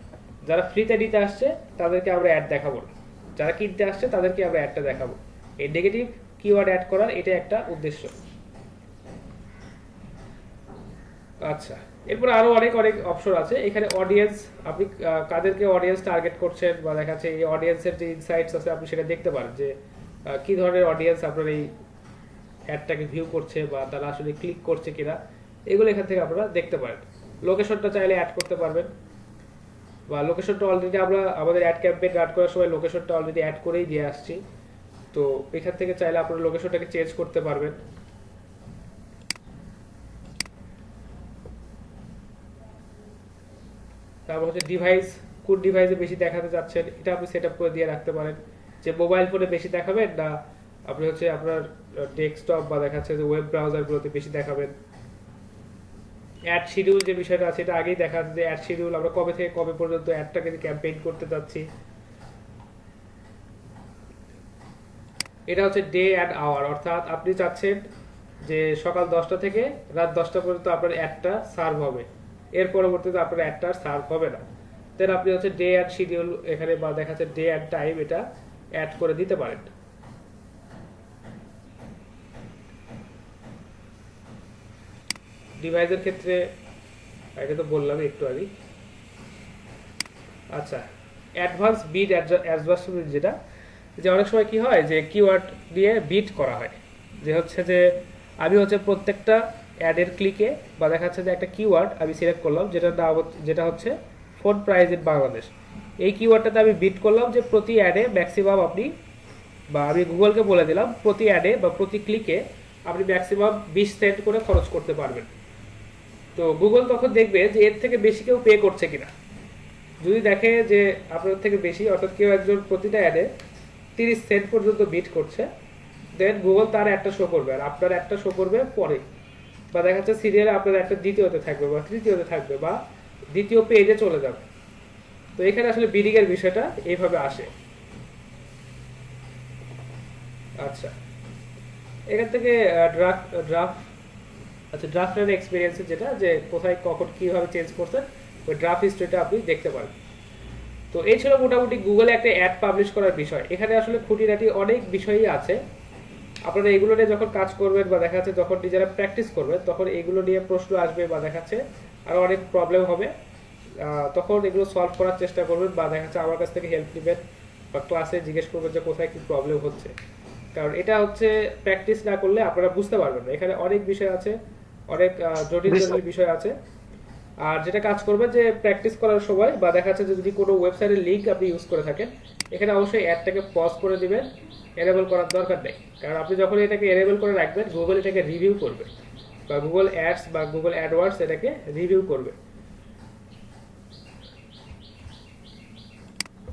যারা ফ্রিতে নিতে আসছে তাদেরকে আমরা অ্যাড দেখাবো না, যারা কিনতে আসছে তাদেরকে আমরা অ্যাডটা দেখাবো। এই নেগেটিভ কিওয়ার্ড অ্যাড করার এটা একটা উদ্দেশ্য। আচ্ছা, এরপর আরো অনেক অনেক অপশন আছে এখানে। অডিয়েন্স, আপনি কাদেরকে অডিয়েন্স টার্গেট করছেন বা দেখাচ্ছে এই অডিয়েন্সের যে ইনসাইটস আছে আপনি সেটা দেখতে পারেন যে কি ধরনের অডিয়েন্স আপনার এই অ্যাডটাকে ভিউ করছে বা তারা আসলে ক্লিক করছে কিনা, এগুলো এখান থেকে আপনারা দেখতে পারেন। লোকেশনটা চাইলে অ্যাড করতে পারবেন, বা লোকেশনটা অলরেডি আমরা আমাদের অ্যাড ক্যাম্পেইন রান করার সময় লোকেশনটা অলরেডি অ্যাড করেই দিয়ে আসছি। তো এখান থেকে চাইলে আপনারা লোকেশনটাকে চেঞ্জ করতে পারবেন। তারপর হচ্ছে ডিভাইস, কোন ডিভাইসে বেশি দেখাতে চাচ্ছেন এটা আপনি সেট আপ করে দিয়ে রাখতে পারেন, যে মোবাইল ফোনে বেশি দেখাবেন না আপনি হচ্ছে আপনার ডেস্কটপ বা দেখাচ্ছে যে ওয়েব ব্রাউজারগুলোতে বেশি দেখাবেন। অ্যাড শিডিউল যে বিষয়টা আছে এটা আগেই দেখা যাচ্ছে যে অ্যাড শিডিউল আমরা কবে থেকে কবে পর্যন্ত অ্যাডটাকে ক্যাম্পেইন করতে যাচ্ছি। এটা হচ্ছে ডে অ্যান্ড আওয়ার, অর্থাৎ আপনি চাচ্ছেন যে সকাল 10টা থেকে রাত 10টা পর্যন্ত আপনার অ্যাডটা সার্ভ হবে, এর পরবর্তীতে আপনার অ্যাডটা সার্ভ হবে না। দেন আপনি হচ্ছে ডে অ্যান্ড শিডিউল এখানে বা দেখাচ্ছে ডে অ্যান্ড টাইম এটা অ্যাড করে দিতে পারেন। ডিভাইসের ক্ষেত্রে এটা তো বললাম একটু আগে। আচ্ছা, অ্যাডভান্স বিট অ্যাডজাস্টমেন্ট, যেটা যে অনেক সময় কি হয় যে কিওয়ার্ড দিয়ে বিট করা হয়, যে হচ্ছে যে আমি হচ্ছে প্রত্যেকটা অ্যাডের ক্লিকে বা দেখাচ্ছে যে একটা কিওয়ার্ড আমি সিলেক্ট করলাম যেটা হচ্ছে ফোন প্রাইস ইন বাংলাদেশ। এই কিওয়ার্ডটাতে আমি বিট করলাম যে প্রতি অ্যাডে ম্যাক্সিমাম আপনি, বা আমি গুগলকে বলে দিলাম প্রতি অ্যাডে বা প্রতি ক্লিকে আপনি ম্যাক্সিমাম 20 সেন্ট করে খরচ করতে পারবেন। তো গুগল তখন দেখবে যে এর থেকে বেশি কেউ পে করছে কিনা। যদি দেখে যে আপনার থেকে বেশি, অর্থাৎ কেউ একজন প্রতিটা অ্যাডে 30 সেন্ট পর্যন্ত বিট করছে, দেন গুগল তার একটা শো করবে আর আপনার একটা শো করবে পরে, বা দেখা যাচ্ছে সিরিয়ালে আপনার একটা দ্বিতীয়তে থাকবে বা তৃতীয়তে থাকবে বা দ্বিতীয় পেজে চলে যাবে। তো এখানে আসলে বিডিং এর বিষয়টা এইভাবে আসে। আচ্ছা, এখান থেকে ড্রাফট আচ্ছা ড্রাফট এর এক্সপেরিয়েন্স যেটা, যে কোথায় কখন কিভাবে চেঞ্জ করছেন ওই ড্রাফট হিস্ট্রিটা আপনি দেখতে পারেন। তো এই ছিল মোটামুটি গুগলে একটা অ্যাড পাবলিশ করার বিষয়। এখানে আসলে খুঁটিনাটি অনেক বিষয়ই আছে। আপনারা এগুলো নিয়ে যখন কাজ করবেন বা দেখা যাচ্ছে যখন নিজেরা প্র্যাকটিস করবেন তখন এগুলো নিয়ে প্রশ্ন আসবে বা দেখাচ্ছে আরো অনেক প্রবলেম হবে, তখন এগুলো সলভ করার চেষ্টা করবেন বা দেখা যাচ্ছে আমার কাছ থেকে হেল্প নেবেন বা ক্লাসে জিজ্ঞেস করবেন যে কোথায় কি প্রবলেম হচ্ছে। কারণ এটা হচ্ছে প্র্যাকটিস না করলে আপনারা বুঝতে পারবেন না, এখানে অনেক বিষয় আছে, অনেক জটিল জটিল বিষয় আছে। আর যেটা কাজ করবে যে প্র্যাকটিস করার সময় বা দেখা যাচ্ছে যে যদি কোনো ওয়েবসাইটের লিঙ্ক আপনি ইউজ করে থাকেন, এখানে অবশ্যই অ্যাডটাকে পজ করে দিবেন, এনেবল করার দরকার নেই। কারণ আপনি যখন এটাকে এনেবল করে রাখবেন গুগল এটাকে রিভিউ করবে, বা গুগল অ্যাডস বা গুগল অ্যাডওয়ার্ডস এটাকে রিভিউ করবে।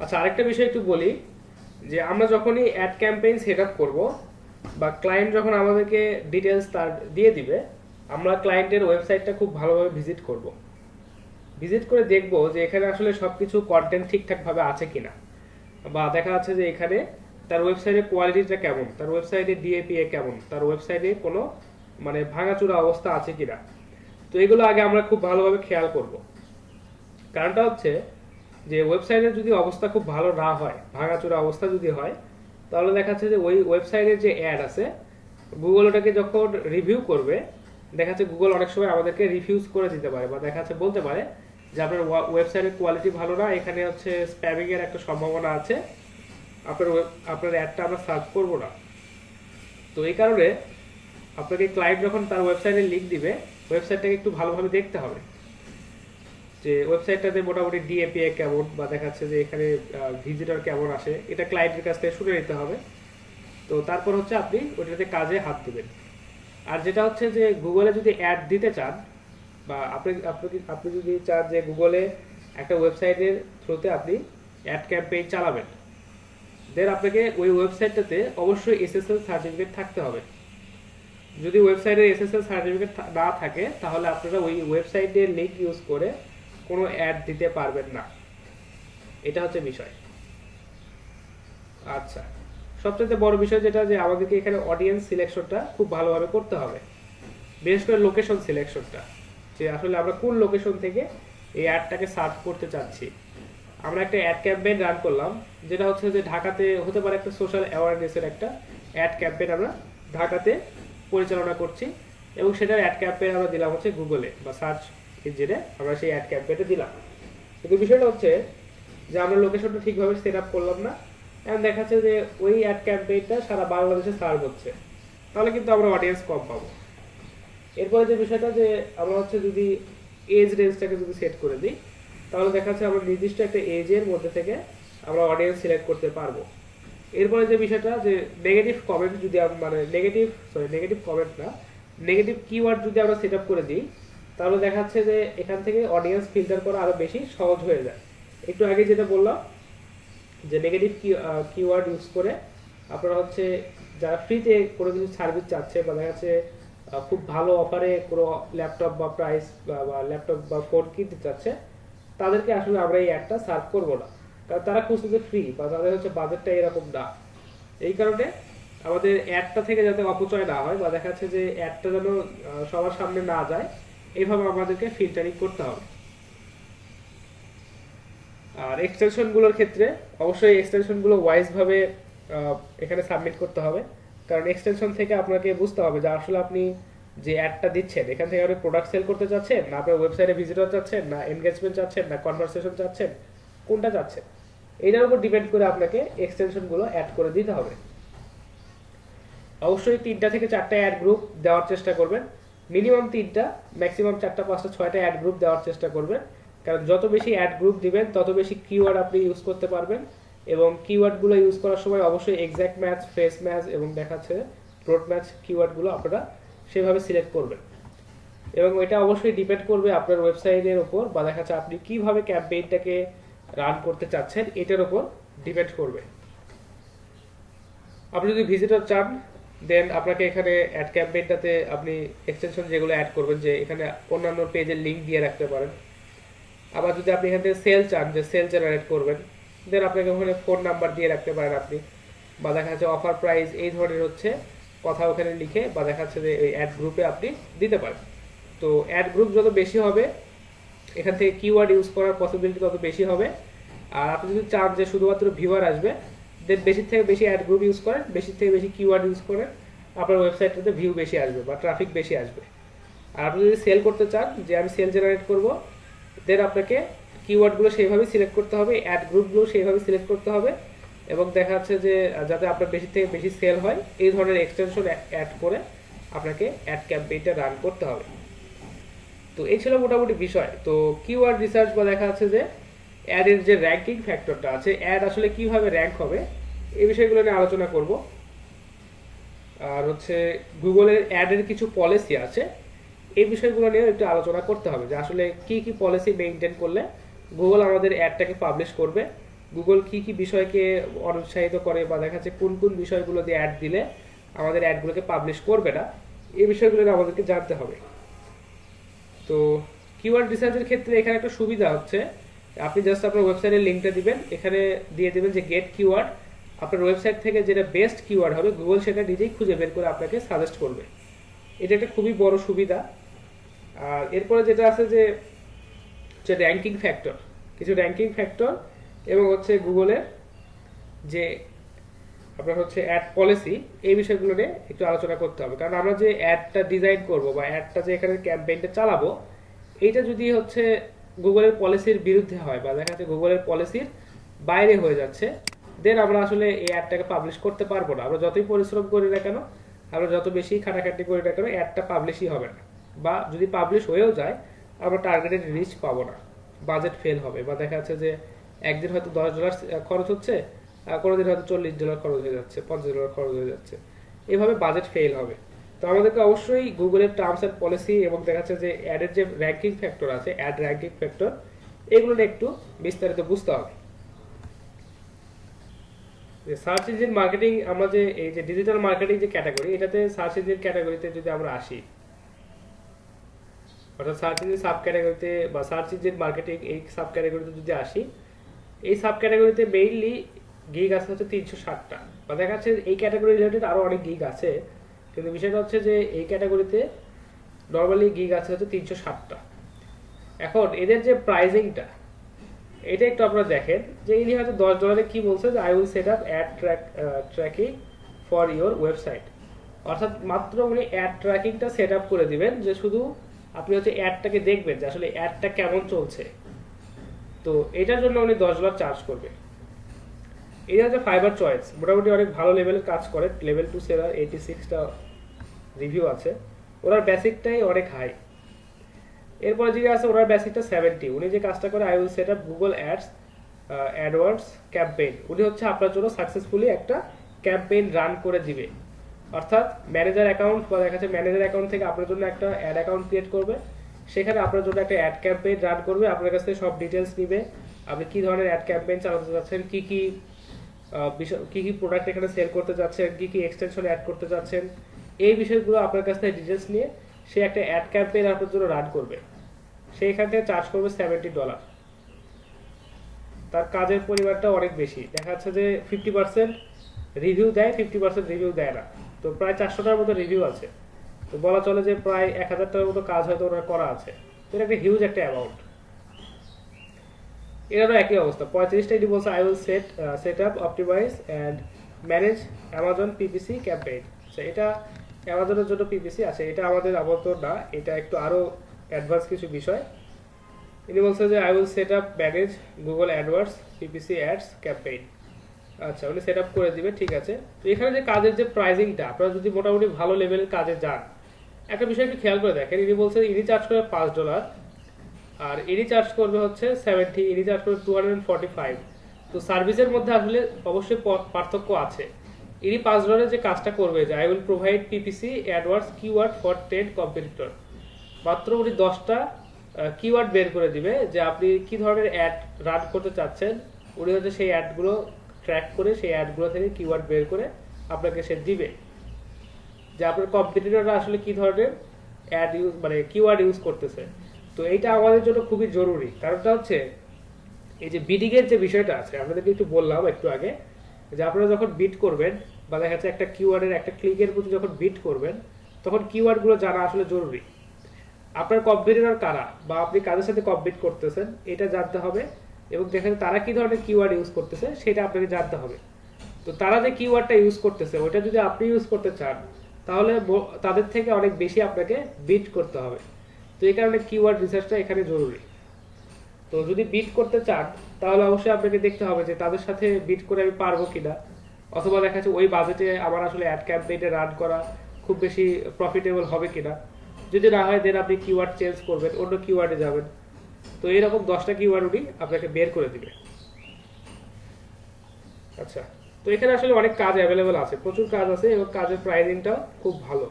আচ্ছা, আরেকটা বিষয় একটু বলি, যে আমরা যখনই অ্যাড ক্যাম্পেইন সেট আপ করবো বা ক্লায়েন্ট যখন আমাদেরকে ডিটেলস তার দিয়ে দিবে, আমরা ক্লায়েন্টের ওয়েবসাইটটা খুব ভালোভাবে ভিজিট করব। ভিজিট করে দেখব যে এখানে আসলে সবকিছু কন্টেন্ট ঠিকঠাক ভাবে আছে কিনা, বা দেখা যাচ্ছে যে এখানে তার ওয়েবসাইটের কোয়ালিটিটা কেমন, তার ওয়েবসাইটে ডিএপিএ কেমন, তার ওয়েবসাইটে কোনো মানে ভাঙাচোরা অবস্থা আছে কিনা। তো এগুলো আগে আমরা খুব ভালোভাবে খেয়াল করব। কারণটা হচ্ছে যে ওয়েবসাইটের যদি অবস্থা খুব ভালো না হয়, ভাঙাচোরা অবস্থা যদি হয়, তাহলে দেখা যাচ্ছে যে ওই ওয়েবসাইটের যে অ্যাড আছে গুগল ওটাকে যখন রিভিউ করবে, দেখা যাচ্ছে গুগল অনেক সময় আমাদেরকে রিফিউজ করে দিতে পারে বা দেখা যাচ্ছে বলতে পারে যে আপনার ওয়েবসাইটের কোয়ালিটি ভালো না, এখানে হচ্ছে স্প্যামিং এর একটা সম্ভাবনা আছে, আপনার অ্যাডটা আমরা সার্চ করব না। তো এই কারণে আপনাকে ক্লায়েন্ট যখন তার ওয়েবসাইটের লিংক দিবে, ওয়েবসাইটটাকে একটু ভালোভাবে দেখতে হবে যে ওয়েবসাইটটাতে মোটামুটি ডিএপিএ কেমন, বা দেখা যাচ্ছে যে এখানে ভিজিটর কেমন আসে, এটা ক্লায়েন্টের কাছ থেকে শুনে নিতে হবে। তো তারপর হচ্ছে আপনি ওইটাতে কাজে হাত দিবেন। আর যেটা হচ্ছে যে গুগলে যদি অ্যাড দিতে চান, বা আপনি যদি চান যে গুগলে একটা ওয়েবসাইটের থ্রুতে আপনি অ্যাড ক্যাম্পেইন চালাবেন, দেন আপনাকে ওই ওয়েবসাইটটাতে অবশ্যই এসএসএল সার্টিফিকেট থাকতে হবে। যদি ওয়েবসাইটের এসএসএল সার্টিফিকেট না থাকে তাহলে আপনারা ওই ওয়েবসাইটের লিংক ইউজ করে কোনো অ্যাড দিতে পারবেন না। এটা হচ্ছে বিষয়। আচ্ছা, সবচেয়ে বড় বিষয় যেটা, যে আমাদেরকে এখানে অডিয়েন্স সিলেকশনটা খুব ভালোভাবে করতে হবে, বিশেষ করে লোকেশন সিলেকশনটা, যে আসলে আমরা কোন লোকেশন থেকে এই অ্যাডটাকে সার্ভ করতে চাচ্ছি। আমরা একটা অ্যাড ক্যাম্পেইন রান করলাম, যেটা হচ্ছে যে ঢাকাতে হতে পারে একটা সোশ্যাল অ্যাওয়ারনেসের একটা অ্যাড ক্যাম্পেইন আমরা ঢাকাতে পরিচালনা করছি, এবং সেটার অ্যাড ক্যাম্পেইন আমরা দিলাম হচ্ছে গুগলে বা সার্চ ইঞ্জিনে আমরা সেই অ্যাড ক্যাম্পেইনটা দিলাম। কিন্তু বিষয়টা হচ্ছে যে আমরা লোকেশনটা ঠিকভাবে সেট আপ করলাম না, এখন দেখাচ্ছে যে ওই অ্যাড ক্যাম্পেইনটা সারা বাংলাদেশে সার্ভ হচ্ছে, তাহলে কিন্তু আমরা অডিয়েন্স কম পাবো। এরপরে যে বিষয়টা, যে আমরা হচ্ছে যদি এজ রেঞ্জটাকে যদি সেট করে দিই, তাহলে দেখা যাচ্ছে আমরা নির্দিষ্ট একটা এজের মধ্যে থেকে আমরা অডিয়েন্স সিলেক্ট করতে পারবো। এরপরে যে বিষয়টা, যে নেগেটিভ কমেন্ট যদি মানে নেগেটিভ কমেন্ট না, নেগেটিভ কিওয়ার্ড যদি আমরা সেট আপ করে দিই, তাহলে দেখা যাচ্ছে যে এখান থেকে অডিয়েন্স ফিল্টার করা আরো বেশি সহজ হয়ে যায়। একটু আগে যেটা বললাম, যে নেগেটিভ কিওয়ার্ড ইউজ করে আপনারা হচ্ছে যারা ফ্রিতে কোনো কিছু সার্ভিস চাচ্ছে, বা দেখা যাচ্ছে খুব ভালো অফারে কোনো ল্যাপটপ বা প্রাইস বা ল্যাপটপ বা ফোন কিনতে চাচ্ছে, তাদেরকে আসলে আমরা এই অ্যাডটা সার্ভ করবো না, কারণ তারা খুঁজছে ফ্রি বা তাদের হচ্ছে বাজেটটা এরকম না। এই কারণে আমাদের অ্যাডটা থেকে যাতে অপচয় না হয়, বা দেখা যাচ্ছে যে অ্যাডটা যেন সবার সামনে না যায়, এইভাবে আমাদেরকে ফিল্টারিং করতে হবে। আর এক্সটেনশনগুলোর ক্ষেত্রে অবশ্যই এক্সটেনশনগুলো ওয়াইজ ভাবে এখানে সাবমিট করতে হবে, কারণ এক্সটেনশন থেকে আপনাকে বুঝতে হবে যে আসলে আপনি যে অ্যাডটা দিচ্ছেন এখান থেকে আপনি প্রোডাক্ট সেল করতে চাচ্ছেন, না আপনার ওয়েবসাইটে ভিজিটর চাচ্ছেন, না এনগেজমেন্ট চাচ্ছেন, না কনভারসেশন চাচ্ছেন, কোনটা চাচ্ছেন, এইটার উপর ডিপেন্ড করে আপনাকে এক্সটেনশনগুলো অ্যাড করে দিতে হবে। অবশ্যই 3টা থেকে 4টা অ্যাড গ্রুপ দেওয়ার চেষ্টা করবেন, মিনিমাম 3টা, ম্যাক্সিমাম 4টা 5টা 6টা অ্যাড গ্রুপ দেওয়ার চেষ্টা করবেন, কারণ যত বেশি অ্যাড গ্রুপ দিবেন তত বেশি কিওয়ার্ড আপনি ইউজ করতে পারবেন, এবং কিওয়ার্ডগুলো ইউজ করার সময় অবশ্যই এক্সাক্ট ম্যাচ, ফ্রেশ ম্যাচ এবং দেখাচ্ছে ব্রড ম্যাচ কিওয়ার্ডগুলো আপনারা সেভাবে সিলেক্ট করবেন। এবং এটা অবশ্যই ডিপেন্ড করবে আপনার ওয়েবসাইটের উপর, বা দেখাচ্ছে আপনি কিভাবে ক্যাম্পেইনটাকে রান করতে চাচ্ছেন এটার উপর ডিপেন্ড করবে। আপনি যদি ভিজিটর চান, দেন আপনাকে এখানে অ্যাড ক্যাম্পেইনটাতে আপনি এক্সটেনশন যেগুলো অ্যাড করবেন, যে এখানে অন্যান্য পেজের লিঙ্ক দিয়ে রাখতে পারেন। আবার যদি আপনি এখান থেকে সেল চান, যে সেল জেনারেট করবেন, দেন আপনাকে ওখানে ফোন নাম্বার দিয়ে রাখতে পারেন আপনি, বা দেখা যাচ্ছে অফার প্রাইস এই ধরনের হচ্ছে কথা ওখানে লিখে, বা দেখা যাচ্ছে যে এই অ্যাড গ্রুপে আপনি দিতে পারেন। তো অ্যাড গ্রুপ যত বেশি হবে, এখান থেকে কিওয়ার্ড ইউজ করার পসিবিলিটি তত বেশি হবে। আর আপনি যদি চান যে শুধুমাত্র ভিউয়ার আসবে, দেন বেশি থেকে বেশি অ্যাড গ্রুপ ইউজ করেন, বেশি থেকে বেশি কিওয়ার্ড ইউজ করেন, আপনার ওয়েবসাইটটাতে ভিউ বেশি আসবে বা ট্রাফিক বেশি আসবে। আর আপনি যদি সেল করতে চান, যে আমি সেল জেনারেট করব, দেন আপনাকে কিওয়ার্ডগুলো সেইভাবে সিলেক্ট করতে হবে, অ্যাড গ্রুপগুলো সেইভাবে সিলেক্ট করতে হবে, এবং দেখা যাচ্ছে যে যাতে আপনার বেশি থেকে বেশি সেল হয় এই ধরনের এক্সটেনশন অ্যাড করে আপনাকে অ্যাড ক্যাম্পেইনটা রান করতে হবে। তো এই ছিল মোটামুটি বিষয়। তো কিওয়ার্ড রিসার্চ, বা দেখা যাচ্ছে যে অ্যাডের যে র্যাঙ্কিং ফ্যাক্টরটা আছে, অ্যাড আসলে কিভাবে র্যাঙ্ক হবে এই বিষয়গুলো নিয়ে আলোচনা করব। আর হচ্ছে গুগলের অ্যাডের কিছু পলিসি আছে, এই বিষয়গুলো নিয়ে একটু আলোচনা করতে হবে, যে আসলে কি কি পলিসি মেইনটেইন করলে গুগল আমাদের অ্যাডটাকে পাবলিশ করবে, গুগল কি কি বিষয়কে অনুৎসাহিত করে, বা দেখা যাচ্ছে কোন কোন বিষয়গুলো দিয়ে অ্যাড দিলে আমাদের অ্যাডগুলোকে পাবলিশ করবে না, এই বিষয়গুলো নিয়ে আমাদেরকে জানতে হবে। তো কিওয়ার্ড রিসার্চের ক্ষেত্রে এখানে একটা সুবিধা হচ্ছে, আপনি জাস্ট আপনার ওয়েবসাইটের লিঙ্কটা দিবেন, এখানে দিয়ে দিবেন যে গেট কিওয়ার্ড, আপনার ওয়েবসাইট থেকে যেটা বেস্ট কিওয়ার্ড হবে গুগল সেটা নিজেই খুঁজে বের করে আপনাকে সাজেস্ট করবে। এটা একটা খুবই বড় সুবিধা। আর এরপরে যেটা আছে যে র্যাঙ্কিং ফ্যাক্টর, কিছু র্যাঙ্কিং ফ্যাক্টর, এবং হচ্ছে গুগলের যে আপনার হচ্ছে অ্যাড পলিসি, এই বিষয়গুলো নিয়ে একটু আলোচনা করতে হবে। কারণ আমরা যে অ্যাডটা ডিজাইন করব বা অ্যাডটা যে এখানে ক্যাম্পেইনটা চালাবো, এইটা যদি হচ্ছে গুগলের পলিসির বিরুদ্ধে হয়, বা দেখা যাচ্ছে গুগলের পলিসির বাইরে হয়ে যাচ্ছে, দেন আমরা আসলে এই অ্যাডটাকে পাবলিশ করতে পারবো না। আমরা যতই পরিশ্রম করি না কেন, আমরা যত বেশি খাটাখাটি করি না কেন, অ্যাডটা পাবলিশই হবে না, বা যদি পাবলিশ হয়েও যায় আমরা টার্গেটেড রিচ পাবো না, বাজেট ফেল হবে, বা দেখা যাচ্ছে যে একদিন হয়তো $10 খরচ হচ্ছে, কোনোদিন হয়তো $40 খরচ হয়ে যাচ্ছে, $50 খরচ হয়ে যাচ্ছে, এভাবে বাজেট ফেল হবে। তো আমাদেরকে অবশ্যই গুগলের টার্মস অ্যান্ড পলিসি এবং দেখা যাচ্ছে যে অ্যাডের যে র্যাঙ্কিং ফ্যাক্টর আছে, অ্যাড র্যাঙ্কিং ফ্যাক্টর, এগুলো নিয়ে একটু বিস্তারিত বুঝতে হবে। সার্চ ইঞ্জিন মার্কেটিং, আমরা যে এই যে ডিজিটাল মার্কেটিং যে ক্যাটাগরি, এটাতে সার্চ ইঞ্জিন ক্যাটাগরিতে যদি আমরা আসি, অর্থাৎ সার্চ ইঞ্জিন সাব ক্যাটাগরিতে বা সার্চ ইঞ্জিন মার্কেটিং এই সাব ক্যাটাগরিতে যদি আসি, এই সাব ক্যাটাগরিতে মেইনলি গিগ আছে হচ্ছে 360টা, বা দেখা যাচ্ছে এই ক্যাটাগরি রিলেটেড আরো অনেক গিগ আছে, কিন্তু বিষয়টা হচ্ছে যে এই ক্যাটাগরিতে নর্মালি গিগ আছে হচ্ছে 360টা। এখন এদের যে প্রাইজিংটা, এটা একটু আপনারা দেখেন যে ইনি হয়তো $10 কি বলছে যে I will set up ad tracking for your website, অর্থাৎ মাত্র উনি অ্যাড ট্র্যাকিংটা সেট আপ করে দিবেন, যে শুধু আপনি হচ্ছে অ্যাডটাকে দেখবেন যে আসলে অ্যাডটা কেমন চলছে। তো এটার জন্য উনি $10 চার্জ করবে। এটা হচ্ছে ফাইবার চয়েস, মোটামুটি অনেক ভালো লেভেলের কাজ করে, লেভেল 2 সেলার, 86টা রিভিউ আছে, ওনার বেসিকটাই অনেক হাই। এরপরে যে আছে ওনার বেসিকটা 70, উনি যে কাজটা করে I will set up Google AdWords campaign, উনি হচ্ছে আপনার জন্য সাকসেসফুলি একটা ক্যাম্পেইন রান করে দিবে, অর্থাৎ ম্যানেজার অ্যাকাউন্ট বা দেখা যাচ্ছে ম্যানেজার অ্যাকাউন্ট থেকে আপনার জন্য একটা অ্যাড অ্যাকাউন্ট ক্রিয়েট করবে, সেখানে আপনার জন্য একটা অ্যাড ক্যাম্পেইন রান করবে, আপনার কাছ থেকে সব ডিটেলস নিবে, আপনি কি ধরনের অ্যাড ক্যাম্পেইন চালাতে যাচ্ছেন, কি কি প্রোডাক্ট এখানে সেল করতে যাচ্ছেন, কি কি এক্সটেনশন অ্যাড করতে যাচ্ছেন, এই বিষয়গুলো আপনার কাছ থেকে ডিটেলস নিয়ে সে একটা অ্যাড ক্যাম্পেইন আপনার জন্য রান করবে। সে এখান থেকে চার্জ করবে $70। তার কাজের পরিমাণটা অনেক বেশি, দেখা যাচ্ছে যে 50% রিভিউ দেয়, 50% রিভিউ দেয় না, তো প্রায় 400টার মতো রিভিউ আছে, তো বলা চলে যে প্রায় 1000টার মতো কাজ হয়তো ওনার করা আছে, তো এটা একটা হিউজ একটা অ্যামাউন্ট। এটারও একই অবস্থা, 35টা এটি বলছে I will set up optimize and manage Amazon PPC campaign. এটা অ্যামাজনের জন্য পিপিসি আছে, এটা আমাদের আপাতত না, এটা একটু আরো অ্যাডভান্স কিছু বিষয়। ইনি বলছে যে I will set up manage Google AdWords PPC ads campaign. আচ্ছা, উনি সেট আপ করে দিবে, ঠিক আছে। তো এখানে যে কাজের যে প্রাইজিংটা, আপনারা যদি মোটামুটি ভালো লেভেলের কাজে যান, একটা বিষয় একটু খেয়াল করে দেখেন, ইনি বলছে ইনি চার্জ করবে $5, আর ইনি চার্জ করবে হচ্ছে 70, ইনি চার্জ করবে 245। তো সার্ভিসের মধ্যে আসলে অবশ্যই পার্থক্য আছে। ইনি $5 যে কাজটা করবে, যে I will provide PPC AdWords keyword for 10 competitor, মাত্র উনি 10টা কিওয়ার্ড বের করে দিবে, যে আপনি কি ধরনের অ্যাড রান করতে চাচ্ছেন, উনি হচ্ছে সেই অ্যাডগুলো ট্র্যাক করে সেই অ্যাডগুলো থেকে কিওয়ার্ড বের করে আপনাকে সে দিবে, যে আপনার কম্পিটিটররা আসলে কি ধরনের অ্যাড ইউজ মানে কিওয়ার্ড ইউজ করতেছে। তো এইটা আমাদের জন্য খুবই জরুরি, কারণটা হচ্ছে এই যে বিডিং এর যে বিষয়টা আছে, আপনাদেরকে একটু বললাম একটু আগে, যে আপনারা যখন বিট করবেন বা দেখা যাচ্ছে একটা কিওয়ার্ডের একটা ক্লিকের প্রতি যখন বিট করবেন, তখন কিওয়ার্ডগুলো জানা আসলে জরুরি। আপনার কম্পিটিটর কারা বা আপনি কাদের সাথে কম্পিট করতেছেন এটা জানতে হবে, এবং দেখেন তারা কি ধরনের কিওয়ার্ড ইউজ করতেছে সেটা আপনাকে জানতে হবে। তো তারা যে কিওয়ার্ডটা ইউজ করতেছে ওইটা যদি আপনি ইউজ করতে চান, তাহলে তাদের থেকে অনেক বেশি আপনাকে বিট করতে হবে। তো এই কারণে কিওয়ার্ড রিসার্চটা এখানে জরুরি। তো যদি বিট করতে চান, তাহলে অবশ্যই আপনাকে দেখতে হবে যে তাদের সাথে বিট করে আমি পারবো কিনা, অথবা দেখা যাচ্ছে ওই বাজেটে আমার আসলে অ্যাড ক্যাম্পেইনে রান করা খুব বেশি প্রফিটেবল হবে কিনা। যদি না হয় দেন আপনি কিওয়ার্ড চেঞ্জ করবেন, অন্য কিওয়ার্ডে যাবেন। তো এরকম 10টা কিওয়ার্ড উনি আপনাকে বের করে দিবে। আচ্ছা, তো এখানে আসলে অনেক কাজ অ্যাভেলেবেল আছে, প্রচুর কাজ আছে, এবং কাজের প্রাইসিংটাও খুব ভালো।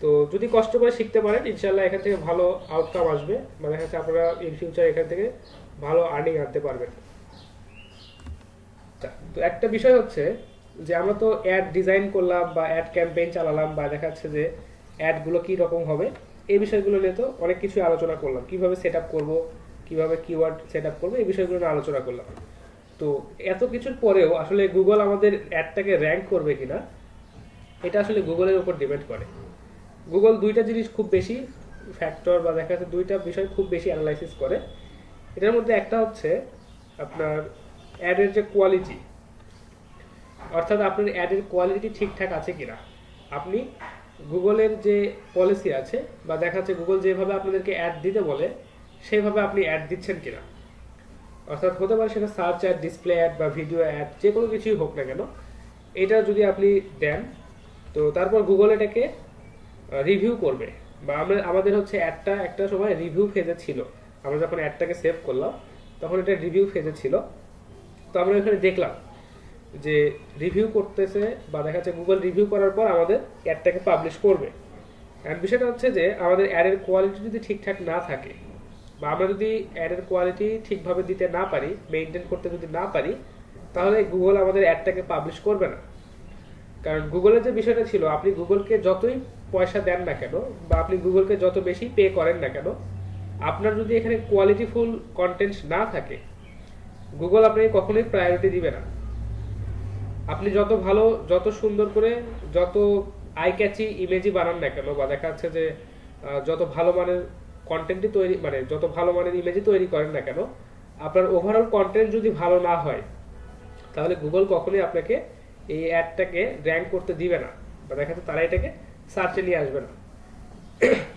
তো যদি কষ্ট করে শিখতে পারেন, ইনশাল্লাহ এখান থেকে ভালো আউটকাম আসবে, মানে হচ্ছে আপনারা ইন ফিউচার এখান থেকে ভালো আর্নিং আনতে পারবেন। তো একটা বিষয় হচ্ছে যে আমরা তো অ্যাড ডিজাইন করলাম বা অ্যাড ক্যাম্পেইন চালালাম, বা দেখা যাচ্ছে যে অ্যাডগুলো কি রকম হবে, এই বিষয়গুলো নিয়ে তো অনেক কিছু আলোচনা করলাম, কিভাবে সেট আপ করবো, কিভাবে কিওয়ার্ড সেট আপ করবো, এই বিষয়গুলো নিয়ে আলোচনা করলাম। তো এত কিছুর পরেও আসলে গুগল আমাদের অ্যাডটাকে র্যাঙ্ক করবে কিনা, এটা আসলে গুগলের উপর ডিপেন্ড করে। গুগল দুইটা জিনিস খুব বেশি ফ্যাক্টর বা দেখা যাচ্ছে দুইটা বিষয় খুব বেশি অ্যানালাইসিস করে। এটার মধ্যে একটা হচ্ছে আপনার অ্যাডের যে কোয়ালিটি, অর্থাৎ আপনার অ্যাডের কোয়ালিটি ঠিকঠাক আছে কিনা, আপনি গুগলের যে পলিসি আছে বা দেখা যাচ্ছে গুগল যেভাবে আপনাদেরকে অ্যাড দিতে বলে সেইভাবে আপনি অ্যাড দিচ্ছেন কিনা। অর্থাৎ হতে পারে সেটা সার্চ অ্যাড, ডিসপ্লে অ্যাড বা ভিডিও অ্যাড, যে কোনো কিছুই হোক না কেন, এটা যদি আপনি দেন, তো তারপর গুগল এটাকে রিভিউ করবে। বা আমাদের হচ্ছে অ্যাডটা একটা সময় রিভিউ ফেজে ছিল, আমরা যখন অ্যাডটাকে সেভ করলাম তখন এটা রিভিউ ফেজে ছিল। তো আমরা এখানে দেখলাম যে রিভিউ করতেছে, বা দেখা যাচ্ছে গুগল রিভিউ করার পর আমাদের অ্যাডটাকে পাবলিশ করবে। অ্যান্ড বিষয়টা হচ্ছে যে আমাদের অ্যাডের কোয়ালিটি যদি ঠিকঠাক না থাকে, বা আমরা যদি অ্যাডের কোয়ালিটি ঠিকভাবে দিতে না পারি, মেনটেন করতে যদি না পারি, তাহলে গুগল আমাদের অ্যাডটাকে পাবলিশ করবে না। কারণ গুগলের যে বিষয়টা ছিল, আপনি গুগলকে যতই পয়সা দেন না কেন বা আপনি গুগলকে যত বেশি পে করেন না কেন, আপনার যদি এখানে কোয়ালিটিফুল কন্টেন্ট না থাকে, গুগল আপনাকে কখনোই প্রায়োরিটি দিবে না। আপনি যত ভালো, যত সুন্দর করে, যত আই ক্যাচি ইমেজই বানান না কেন, বা দেখা যাচ্ছে যে যত ভালো মানের কন্টেন্টই তৈরি, মানে যত ভালো মানের ইমেজই তৈরি করেন না কেন, আপনার ওভারঅল কন্টেন্ট যদি ভালো না হয়, তাহলে গুগল কখনোই আপনাকে এই অ্যাডটাকে র্যাঙ্ক করতে দিবে না, বা দেখা যাচ্ছে তারা এটাকে সার্চে নিয়ে আসবে না।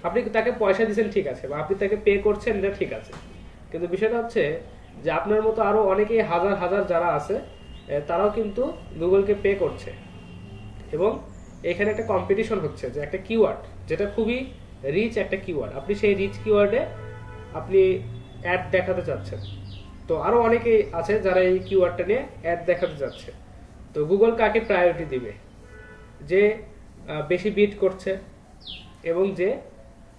আপনি তাকে পয়সা দিচ্ছেন ঠিক আছে, বা আপনি তাকে পে করছেন, এটা ঠিক আছে, কিন্তু বিষয়টা হচ্ছে যে আপনার মতো আরো অনেকেই হাজার হাজার যারা আছে, তারাও কিন্তু গুগলকে পে করছে, এবং এখানে একটা কম্পিটিশন হচ্ছে যে একটা কিওয়ার্ড যেটা খুবই রিচ একটা কিওয়ার্ড, আপনি সেই রিচ কিওয়ার্ডে আপনি অ্যাড দেখাতে চাচ্ছেন। তো আরো অনেকেই আছে যারা এই কিওয়ার্ডটা নিয়ে অ্যাড দেখাতে যাচ্ছে। তো গুগল কাকে প্রায়োরিটি দিবে? যে বেশি বিট করছে এবং যে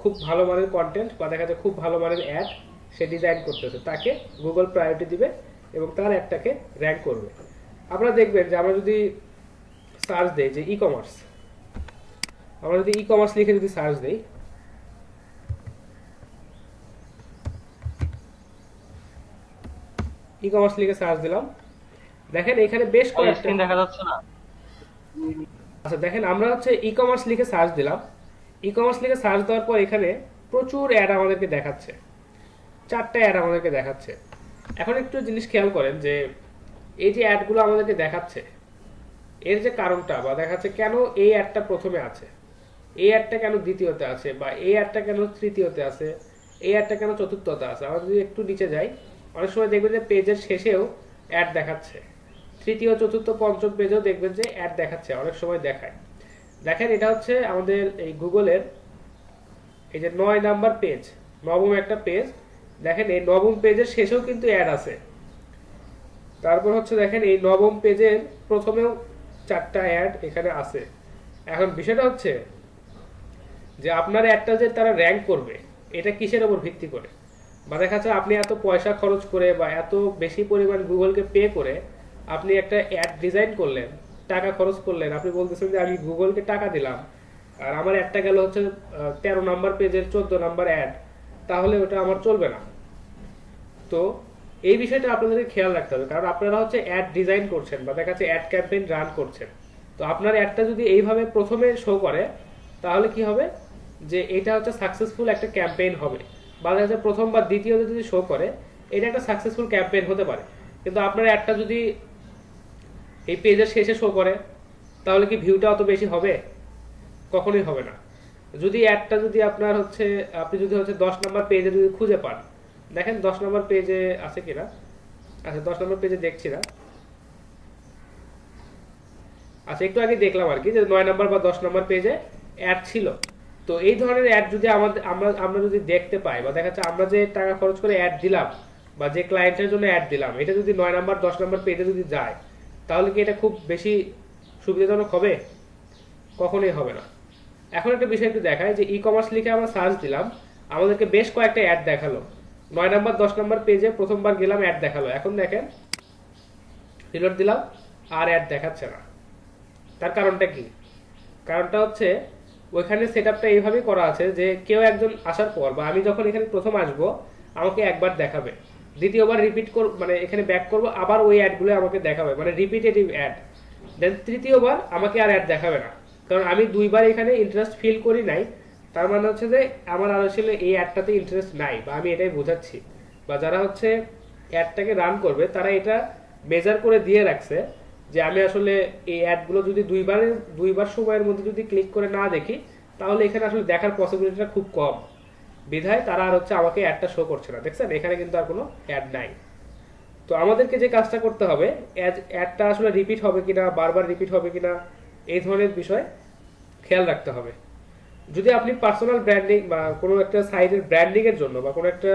খুব ভালো মানের কন্টেন্ট বা দেখা যায় খুব ভালো মানের অ্যাড সে ডিজাইন করতেছে, তাকে গুগল প্রায়োরিটি দিবে এবং তার অ্যাডটাকে র্যাঙ্ক করবে। আপনারা দেখবেন যে আমরা যদি সার্চ দেই যে ই কমার্স, আমরা যদি ই কমার্স লিখে যদি সার্চ দেই, ই কমার্স লিখে সার্চ দিলাম, দেখেন এখানে বেশ কয়েকটা, স্ক্রিন দেখা যাচ্ছে না? আচ্ছা দেখেন আমরা হচ্ছে ই কমার্স লিখে সার্চ দিলাম, ই কমার্স লিখে সার্চ দেওয়ার পর এখানে প্রচুর অ্যাড আমাদেরকে দেখাচ্ছে, 4টা অ্যাড আমাদেরকে দেখাচ্ছে। এখন একটু জিনিস খেয়াল করেন যে এই যে অ্যাডগুলো আমাদেরকে দেখাচ্ছে, এর যে কারণটা, বা দেখাচ্ছে কেন এই অ্যাডটা প্রথমে আছে, এই অ্যাডটা কেন দ্বিতীয়তে আছে, বা এই অ্যাডটা কেন তৃতীয়তে আছে, এই অ্যাডটা কেন চতুর্থতে আছে। আমরা যদি একটু নিচে যাই, অনেক সময় দেখবেন যে পেজের শেষেও অ্যাড দেখাচ্ছে, তৃতীয় চতুর্থ পঞ্চম পেজেও দেখবেন যে অ্যাড দেখাচ্ছে, অনেক সময় দেখায়। দেখেন এটা হচ্ছে আমাদের এই গুগলের এই যে 9 নাম্বার পেজ, নবম একটা পেজ, দেখেন এই নবম পেজের শেষেও কিন্তু অ্যাড আছে। তারপর হচ্ছে দেখেন এই নবম পেজের প্রথমেও 4টা অ্যাড এখানে আছে। এখন বিষয়টা হচ্ছে যে আপনার অ্যাডটা যে তারা র্যাঙ্ক করবে, এটা কিসের উপর ভিত্তি করে? বা দেখা যাচ্ছে আপনি এত পয়সা খরচ করে বা এত বেশি পরিমাণ গুগলকে পে করে আপনি একটা অ্যাড ডিজাইন করলেন, টাকা খরচ করলেন, আপনি বলতেছেন যে আমি গুগলকে টাকা দিলাম, আর আমার অ্যাডটা গেল হচ্ছে 13 নাম্বার পেজের 14 নাম্বার অ্যাড, তাহলে ওটা আমার চলবে না। তো এই বিষয়টা আপনাদেরকে খেয়াল রাখতে হবে, কারণ আপনারা হচ্ছে অ্যাড ডিজাইন করছেন বা দেখা যাচ্ছে অ্যাড ক্যাম্পেইন রান করছেন। তো আপনার অ্যাডটা যদি এইভাবে প্রথমে শো করে, তাহলে কি হবে যে এটা হচ্ছে সাকসেসফুল একটা ক্যাম্পেইন হবে, বা দেখা যাচ্ছে প্রথম বা দ্বিতীয়তে যদি শো করে, এটা একটা সাকসেসফুল ক্যাম্পেইন হতে পারে। কিন্তু আপনার অ্যাডটা যদি এই পেজের শেষে শো করে, তাহলে কি ভিউটা অত বেশি হবে? কখনোই হবে না। যদি অ্যাডটা যদি আপনার হচ্ছে, আপনি যদি হচ্ছে 10 নাম্বার পেজে যদি খুঁজে পান, দেখেন 10 নম্বর পেজে আছে কিনা। আচ্ছা 10 নম্বর পেজে দেখছি না, আচ্ছা একটু আগে দেখলাম আর কি যে 9 নম্বর বা 10 নম্বর পেজে অ্যাড ছিল। তো এই ধরনের অ্যাড যদি আমাদের আমরা যদি দেখতে পাই, বা দেখা যাচ্ছে আমরা যে টাকা খরচ করে অ্যাড দিলাম বা যে ক্লায়েন্টের জন্য অ্যাড দিলাম, এটা যদি 9 নম্বর 10 নম্বর পেজে যদি যায়, তাহলে কি এটা খুব বেশি সুবিধাজনক হবে? কখনোই হবে না। এখন একটা বিষয় একটু দেখায় যে ই কমার্স লিখে আমরা সার্চ দিলাম, আমাদেরকে বেশ কয়েকটা অ্যাড দেখালো, 9 নম্বর 10 নম্বর পেজে প্রথমবার গেলাম অ্যাড দেখালো, এখন দেখেন রিলোড দিলাম আর অ্যাড দেখাচ্ছে না। তার কারণটা কি? কারণটা হচ্ছে ওইখানে সেটআপটা এইভাবেই করা আছে যে কেউ একজন আসার পর, বা আমি যখন এখানে প্রথম আসব আমাকে একবার দেখাবে, দ্বিতীয়বার রিপিট করব, মানে এখানে ব্যাক করব, আবার ওই অ্যাডগুলো আমাকে দেখাবে, মানে রিপিটেটিভ অ্যাড। দেন তৃতীয়বার আমাকে আর অ্যাড দেখাবে না, কারণ আমি দুইবার এখানে ইন্টারেস্ট ফিল করি নাই। তার মানে হচ্ছে যে আমার আর আসলে এই অ্যাডটাতে ইন্টারেস্ট নাই, বা আমি এটাই বোঝাচ্ছি। বা যারা হচ্ছে অ্যাডটাকে রান করবে, তারা এটা মেজার করে দিয়ে রাখছে যে আমি আসলে এই অ্যাডগুলো যদি দুইবার সময়ের মধ্যে যদি ক্লিক করে না দেখি, তাহলে এখানে আসলে দেখার পসিবিলিটিটা খুব কম, বিধায় তারা আর হচ্ছে আমাকে অ্যাডটা শো করছে না। দেখছেন এখানে কিন্তু আর কোনো অ্যাড নাই। তো আমাদেরকে যে কাজটা করতে হবে, অ্যাডটা আসলে রিপিট হবে কিনা, বারবার রিপিট হবে কিনা, এই ধরনের বিষয় খেয়াল রাখতে হবে। যদি আপনি পার্সোনাল ব্র্যান্ডিং বা কোনো একটা সাইটের ব্র্যান্ডিং এর জন্য বা কোনো একটা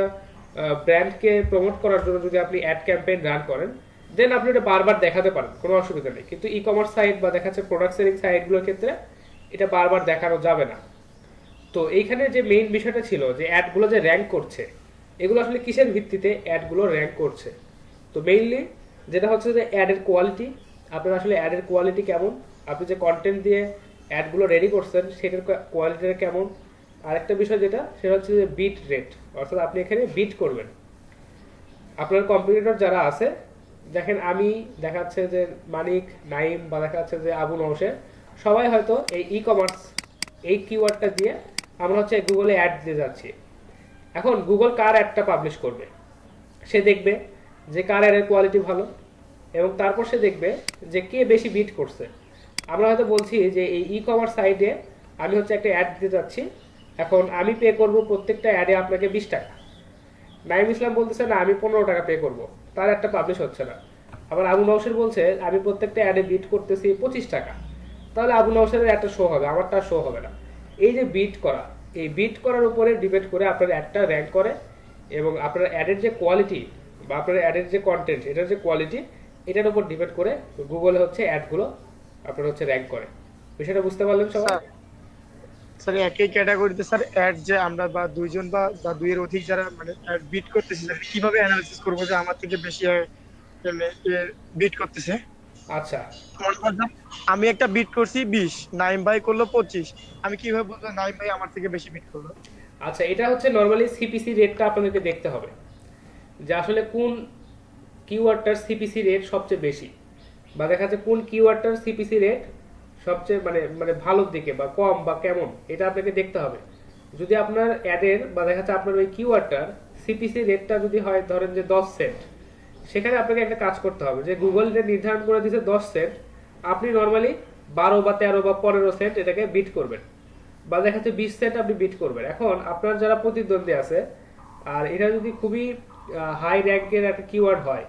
ব্র্যান্ডকে প্রমোট করার জন্য যদি আপনি অ্যাড ক্যাম্পেইন রান করেন, দেন আপনি এটা বারবার দেখাতে পারেন, কোনো অসুবিধা নেই। কিন্তু ই কমার্স সাইট বা দেখা যাচ্ছে প্রোডাক্ট সেলিং সাইটগুলোর ক্ষেত্রে এটা বারবার দেখানো যাবে না। তো এইখানে যে মেইন বিষয়টা ছিল যে অ্যাডগুলো যে র্যাঙ্ক করছে, এগুলো আসলে কিসের ভিত্তিতে অ্যাডগুলো র্যাঙ্ক করছে? তো মেইনলি যেটা হচ্ছে যে অ্যাডের কোয়ালিটি, আপনার আসলে অ্যাডের কোয়ালিটি কেমন, আপনি যে কন্টেন্ট দিয়ে অ্যাডগুলো রেডি করছেন সেটার কোয়ালিটিটা কেমন। আরেকটা বিষয় যেটা সেটা হচ্ছে যে বিট রেট, অর্থাৎ আপনি এখানে বিট করবেন। আপনার কম্পিটিটর যারা আছে, দেখেন আমি দেখা যাচ্ছে যে মানিক, নাইম বা দেখা যাচ্ছে যে আবু নওশের, সবাই হয়তো এই ই কমার্স এই কিওয়ার্ডটা দিয়ে আমরা হচ্ছে গুগলে অ্যাড দিয়ে যাচ্ছি। এখন গুগল কার অ্যাডটা পাবলিশ করবে, সে দেখবে যে কার অ্যাডের কোয়ালিটি ভালো, এবং তারপর সে দেখবে যে কে বেশি বিট করছে। আমরা হয়তো বলছি যে এই ই কমার্স সাইটে আমি হচ্ছে একটা অ্যাড দিতে যাচ্ছি, এখন আমি পে করব প্রত্যেকটা অ্যাডে আপনাকে 20 টাকা। নাইম ইসলাম বলতেছে না আমি 15 টাকা পে করব, তার একটা পাবলিশ হচ্ছে না। আবার আবু নওশের বলছে আমি প্রত্যেকটা অ্যাডে বিট করতেছি 25 টাকা, তাহলে আবু নওশের একটা শো হবে, আমারটা শো হবে না। এই যে বিট করা, এই বিট করার উপরে ডিপেন্ড করে আপনার অ্যাডটা র্যাঙ্ক করে, এবং আপনার অ্যাডের যে কোয়ালিটি বা আপনার অ্যাডের যে কন্টেন্ট এটার যে কোয়ালিটি, এটার উপর ডিপেন্ড করে গুগলে হচ্ছে অ্যাডগুলো আপনার হচ্ছে র্যাঙ্ক করে। বিষয়টা বুঝতে পারলেন সবাই? স্যার স্যার একই ক্যাটাগরিতে স্যার অ্যাড যে আমরা বা দুইজন বা দুইয়ের অধিক যারা মানে বিট করতেছি স্যার, কিভাবে অ্যানালাইসিস করবো যে আমার থেকে বেশি বিট করতেছে? আচ্ছা মনে করলাম আমি একটা বিট করছি 20, নাইম ভাই করলো 25, আমি কিভাবে বলবো নাইম ভাই আমার থেকে বেশি বিট করলো? আচ্ছা, এটা হচ্ছে নর্মালি সিপিসি রেটটা আপনাদেরকে দেখতে হবে, যে আসলে কোন কিওয়ার্ডটার সিপিসি রেট সবচেয়ে বেশি, বা দেখা যাচ্ছে কোন কিওয়ার্ডটার সিপিসি রেট সবচেয়ে মানে মানে ভালোর দিকে বা কম বা কেমন, এটা আপনাকে দেখতে হবে। যদি আপনার অ্যাডের বা দেখা যাচ্ছে আপনার ওই কিওয়ার্ডটার সিপিসি রেটটা যদি হয় ধরেন যে 10 সেন্ট, সেখানে আপনাকে একটা কাজ করতে হবে যে গুগল যে নির্ধারণ করে দিয়েছে 10 সেন্ট, আপনি নর্মালি 12 বা 13 বা 15 সেন্ট এটাকে বিট করবেন, বা দেখা যাচ্ছে 20 সেন্ট আপনি বিট করবেন। এখন আপনার যারা প্রতিদ্বন্দ্বী আছে, আর এটা যদি খুবই হাই র্যাঙ্কের একটা কিওয়ার্ড হয়,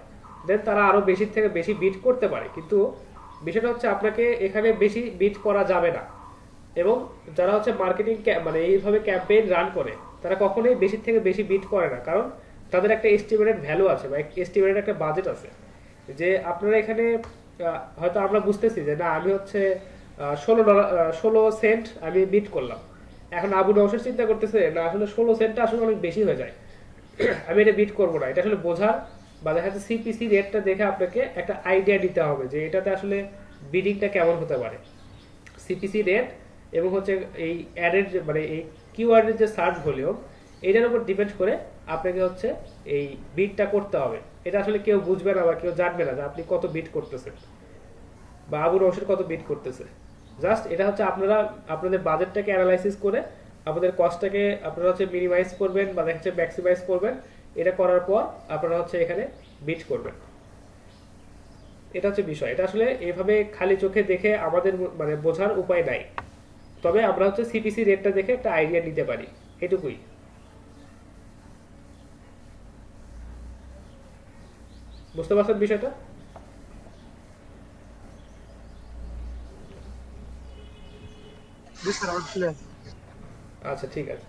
দেন তারা আরো বেশি থেকে বেশি বিট করতে পারে, কিন্তু বিষয়টা হচ্ছে আপনাকে এখানে বেশি বিট করা যাবে না। এবং যারা হচ্ছে মার্কেটিং মানে এইভাবে ক্যাম্পেইন রান করে, তারা কখনোই বেশি থেকে বেশি বিট করে না, কারণ তাদের একটা এস্টিমেটেড ভ্যালু আছে বা এস্টিমেটেড একটা বাজেট আছে। যে আপনারা এখানে হয়তো আমরা বুঝতেছি যে না আমি হচ্ছে $16 16 সেন্ট আমি বিট করলাম, এখন আবু নওশাদ চিন্তা করতেছে না আসলে 16 সেন্টটা আসলে অনেক বেশি হয়ে যায়, আমি এটা বিট করবো না। এটা আসলে বোঝার বা দেখা যাচ্ছে সিপিসি রেটটা দেখে আপনাকে একটা আইডিয়া দিতে হবে যে এটাতে আসলে বিডিংটা কেমন হতে পারে। সিপিসি রেট এবং হচ্ছে এই অ্যাডের মানে এই কিওয়ার্ডের যে সার্চ ভলিউম, এটার উপর ডিপেন্ড করে আপনাকে হচ্ছে এই বিটটা করতে হবে। এটা আসলে কেউ বুঝবে না বা কেউ জানবে না যে আপনি কত বিট করতেছেন বা আবু রশিদ কত বিট করতেছে। জাস্ট এটা হচ্ছে আপনারা আপনাদের বাজেটটাকে অ্যানালাইসিস করে আপনাদের কস্টটাকে আপনারা হচ্ছে মিনিমাইজ করবেন বা দেখা যাচ্ছে ম্যাক্সিমাইজ করবেন। এটা করার পর আপনারা হচ্ছে এখানে বিট করবেন। এটা হচ্ছে বিষয়। এটা আসলে এভাবে খালি চোখে দেখে আমাদের মানে বোঝার উপায় নাই, তবে আমরা হচ্ছে সিপিসি রেটটা দেখে একটা আইডিয়া নিতে পারি, এটুকুই। বুঝতে পারছেন বিষয়টা? জি স্যার, আমার clear। আচ্ছা ঠিক আছে।